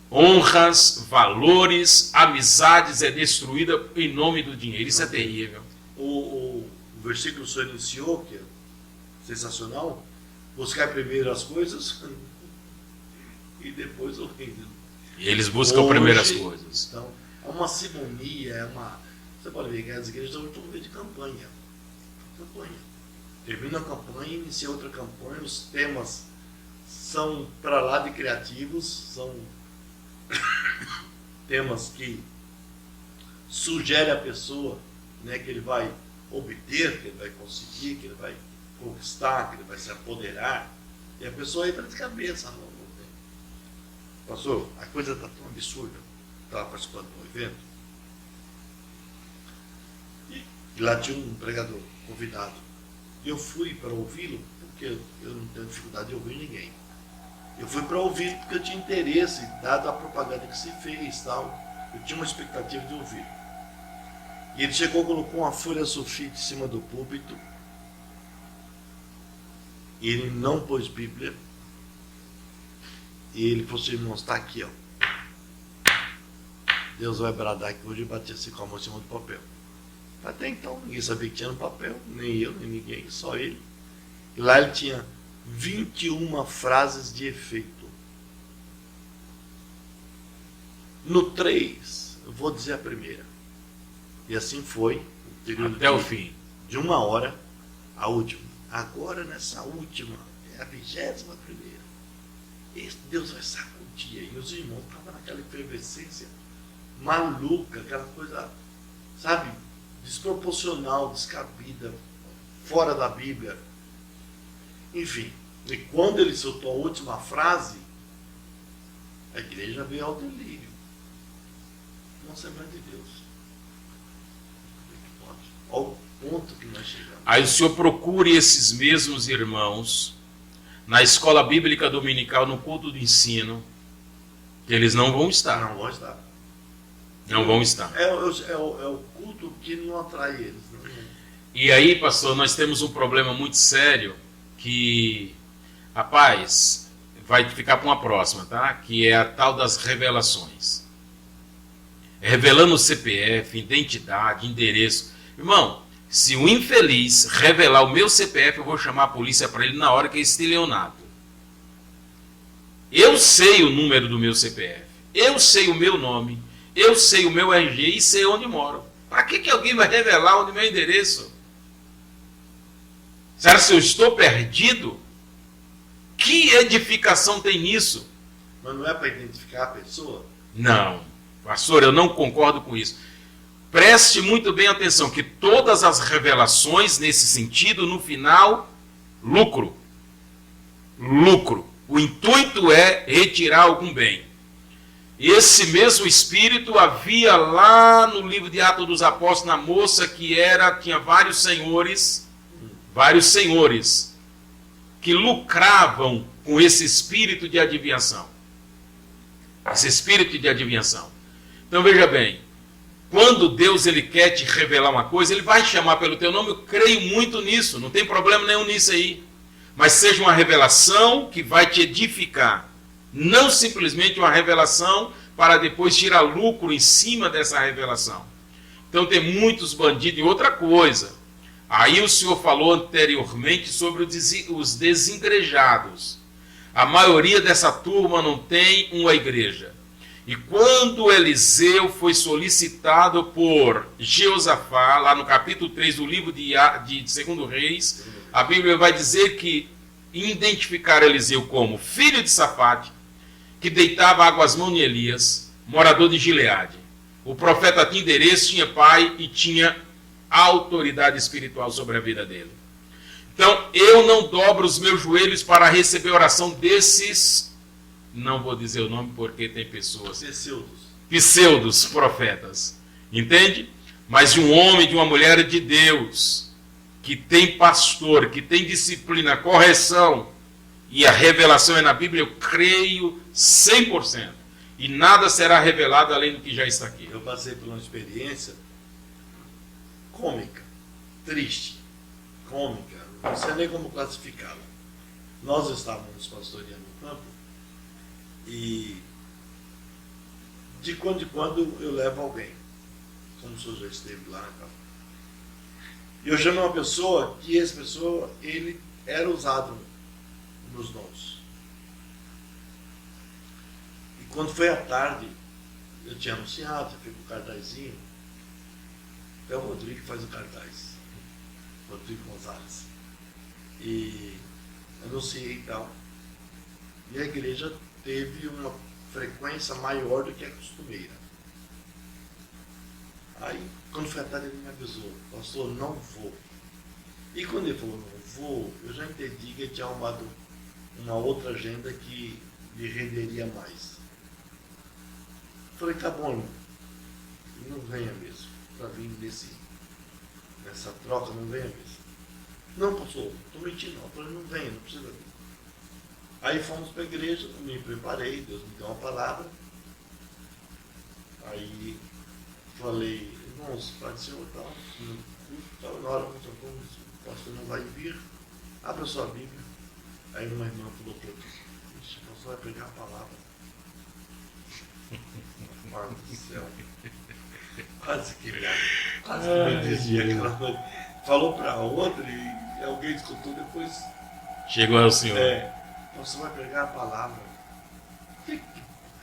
honras, valores, amizades, é destruída em nome do dinheiro. Isso é terrível. O versículo que o senhor iniciou, que é sensacional, buscar primeiro as coisas e depois o reino. E eles buscam Hoje, primeiro as coisas. Então, é uma simonia, você pode ver que as igrejas estão no meio de campanha. Termina a campanha, inicia outra campanha, os temas são para lá de criativos, são temas que sugerem a pessoa, né, que ele vai obter, que ele vai conseguir, que ele vai conquistar, que ele vai se apoderar, e a pessoa entra de cabeça. Pastor, a coisa está tão absurda. Estava participando de um evento e lá tinha um pregador convidado. E eu fui para ouvi-lo, porque eu não tenho dificuldade de ouvir ninguém. Eu fui para ouvi-lo porque eu tinha interesse, dado a propaganda que se fez, tal. Eu tinha uma expectativa de ouvir. E ele chegou, colocou uma folha sulfite em cima do púlpito. E ele não pôs Bíblia. E ele falou assim, irmãos, está aqui, ó. Deus vai bradar que hoje eu bati assim com a mão em cima do papel. Até então ninguém sabia que tinha no papel, nem eu, nem ninguém, só ele. E lá ele tinha 21 frases de efeito. No 3, eu vou dizer a primeira. E assim foi. Até o fim. De 1 hora, a última. Agora nessa última, é a 21ª. Deus vai sacudir. E os irmãos estavam naquela efervescência maluca, aquela coisa, sabe, desproporcional, descabida, fora da Bíblia. Enfim, e quando ele soltou a última frase, a igreja veio ao delírio. Uma Assembleia de Deus. Olha o ponto que nós chegamos. Aí o senhor procure esses mesmos irmãos na escola bíblica dominical, no culto do ensino, que eles não vão estar. Não vão estar. Não vão estar. É o culto que não atrai eles. Né? E aí, pastor, nós temos um problema muito sério que, rapaz, vai ficar para uma próxima, tá? Que é a tal das revelações. Revelando o CPF, identidade, endereço. Irmão, se o infeliz revelar o meu CPF, eu vou chamar a polícia para ele na hora que é estelionato. Eu sei o número do meu CPF, eu sei o meu nome, eu sei o meu RG e sei onde moro. Para que alguém vai revelar onde é meu endereço? Será que eu estou perdido? Que edificação tem nisso? Mas não é para identificar a pessoa? Não, pastor, eu não concordo com isso. Preste muito bem atenção, que todas as revelações nesse sentido, no final, lucro. Lucro. O intuito é retirar algum bem. Esse mesmo espírito havia lá no livro de Atos dos Apóstolos, na moça que tinha vários senhores, que lucravam com esse espírito de adivinhação. Esse espírito de adivinhação. Então veja bem, quando Deus ele quer te revelar uma coisa, ele vai chamar pelo teu nome, eu creio muito nisso, não tem problema nenhum nisso aí. Mas seja uma revelação que vai te edificar. Não simplesmente uma revelação para depois tirar lucro em cima dessa revelação. Então tem muitos bandidos. E outra coisa, aí o senhor falou anteriormente sobre os desigrejados. A maioria dessa turma não tem uma igreja. E quando Eliseu foi solicitado por Jeosafá, lá no capítulo 3 do livro de 2 Reis, a Bíblia vai dizer que identificaram Eliseu como filho de Safate, que deitava água às mãos de Elias, morador de Gileade. O profeta tinha endereço, tinha pai e tinha autoridade espiritual sobre a vida dele. Então, eu não dobro os meus joelhos para receber a oração desses, não vou dizer o nome porque tem pessoas, pseudos profetas, entende? Mas de um homem, de uma mulher de Deus, que tem pastor, que tem disciplina, correção, e a revelação é na Bíblia, eu creio 100%. E nada será revelado além do que já está aqui. Eu passei por uma experiência cômica, triste, cômica, não sei nem como classificá-la. Nós estávamos pastoreando no campo e de quando em quando eu levo alguém, como o senhor já esteve lá. Eu chamei uma pessoa que essa pessoa, ele era usado nos dons. E quando foi à tarde, eu tinha anunciado, eu fui com o cartazinho. É o Rodrigo que faz o cartaz. Rodrigo Gonzalez. E anunciei e tal. E a igreja teve uma frequência maior do que a costumeira. Aí, quando foi à tarde, ele me avisou: pastor, não vou. E quando ele falou não vou, eu já entendi que ele tinha arrumado uma outra agenda que lhe renderia mais. Falei: tá bom, irmão, não venha mesmo. Para vir nessa troca, não venha mesmo. Não, pastor, estou mentindo não. Eu falei: não venha, não precisa vir. Aí fomos para a igreja, me preparei, Deus me deu uma palavra. Aí falei: irmãos, Pai do Senhor, tal, na hora que o pastor não vai vir, abra sua Bíblia. Aí uma irmã falou para mim: o pastor vai pregar a palavra. Pai do céu. Quase que me dizia aquela coisa. Falou para outra e alguém escutou depois. Chegou ao senhor. O pastor vai pregar a palavra.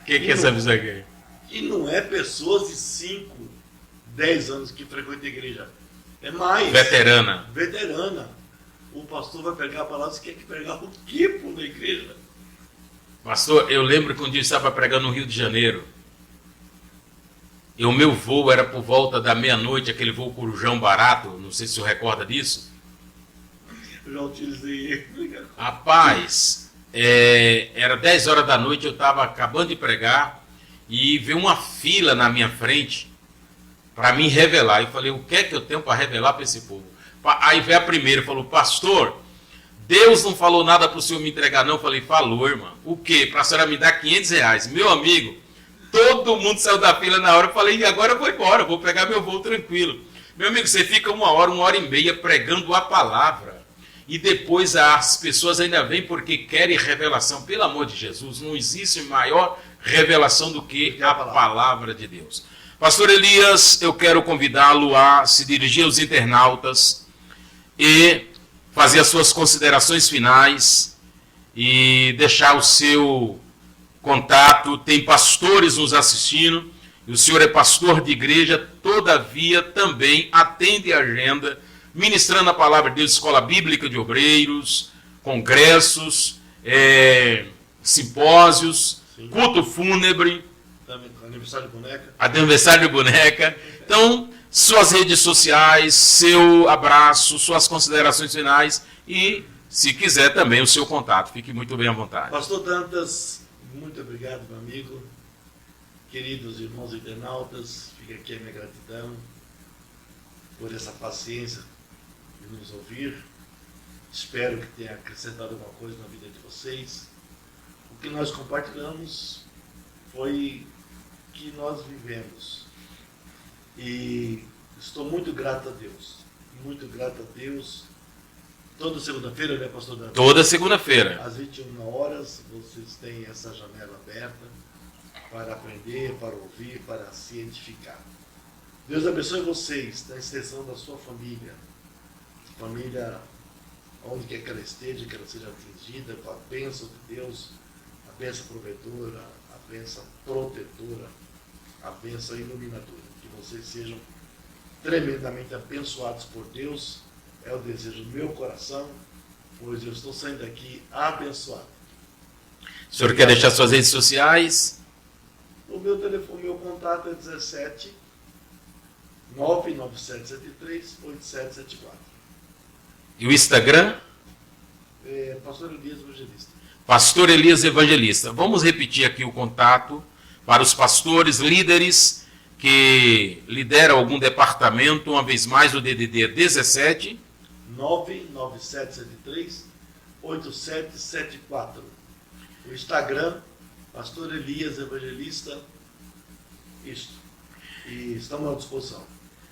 Que é essa visão aqui? E não é pessoas de 5, 10 anos que frequentam a igreja. É mais. Veterana. O pastor vai pregar a palavra, você quer que pregar o quê na igreja? Pastor, eu lembro que um dia eu estava pregando no Rio de Janeiro. E o meu voo era por volta da meia-noite, aquele voo corujão barato. Não sei se o senhor recorda disso. Eu já utilizei ele. Rapaz, era 10 horas da noite, eu estava acabando de pregar e veio uma fila na minha frente para me revelar. Eu falei: o que é que eu tenho para revelar para esse povo? Aí veio a primeira, falou: pastor, Deus não falou nada para o senhor me entregar não. Eu falei: falou, irmão. O quê? Para a senhora me dar R$500. Meu amigo, Todo mundo saiu da fila na hora. Eu falei, agora eu vou embora, vou pegar meu voo tranquilo. Meu amigo, você fica 1 hora e meia pregando a palavra. E depois as pessoas ainda vêm porque querem revelação. Pelo amor de Jesus, não existe maior revelação do que a palavra de Deus. Pastor Elias, eu quero convidá-lo a se dirigir aos internautas e fazer as suas considerações finais e deixar o seu contato. Tem pastores nos assistindo, e o senhor é pastor de igreja, todavia também atende a agenda, ministrando a palavra de Deus, escola bíblica de obreiros, congressos, simpósios, sim, culto fúnebre, aniversário de boneca. Aniversário de boneca. Então, suas redes sociais, seu abraço, suas considerações finais e, se quiser, também o seu contato. Fique muito bem à vontade. Pastor Dantas, muito obrigado, meu amigo. Queridos irmãos internautas, fica aqui a minha gratidão por essa paciência de nos ouvir. Espero que tenha acrescentado alguma coisa na vida de vocês. O que nós compartilhamos foi que nós vivemos. E estou muito grato a Deus. Muito grato a Deus. Toda segunda-feira, né, pastor Dantas? Toda segunda-feira. Às 21 horas, vocês têm essa janela aberta para aprender, para ouvir, para se edificar. Deus abençoe vocês na extensão da sua família. Família, onde quer que ela esteja, que ela seja atingida com a bênção de Deus, a bênção provedora, a bênção protetora, a bênção iluminadora. Que vocês sejam tremendamente abençoados por Deus. É o desejo do meu coração, pois eu estou saindo daqui abençoado. O senhor quer deixar suas redes sociais? O meu telefone, meu contato é 17 99773 8774. E o Instagram? Pastor Elias Evangelista. Pastor Elias Evangelista. Vamos repetir aqui o contato para os pastores, líderes que lideram algum departamento. Uma vez mais, o DDD é 17 99773 8774. O Instagram, Pastor Elias Evangelista. Isto. E estamos à disposição.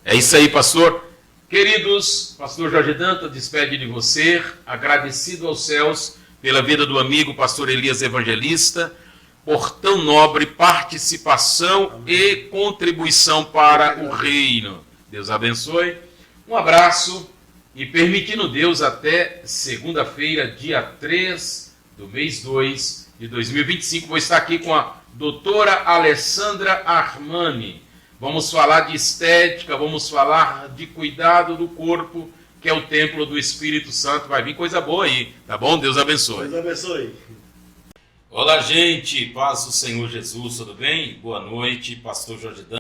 É isso aí, pastor. Queridos, pastor Jorge Dantas despede de você, agradecido aos céus pela vida do amigo pastor Elias Evangelista, por tão nobre participação, amém, e contribuição para o reino. Deus abençoe. Um abraço e, permitindo Deus, até segunda-feira, dia 3 do mês 2 de 2025. Vou estar aqui com a doutora Alessandra Armani. Vamos falar de estética, vamos falar de cuidado do corpo, que é o templo do Espírito Santo. Vai vir coisa boa aí, tá bom? Deus abençoe. Deus abençoe. Olá, gente. Paz do Senhor Jesus, tudo bem? Boa noite, pastor Jorge Dantas.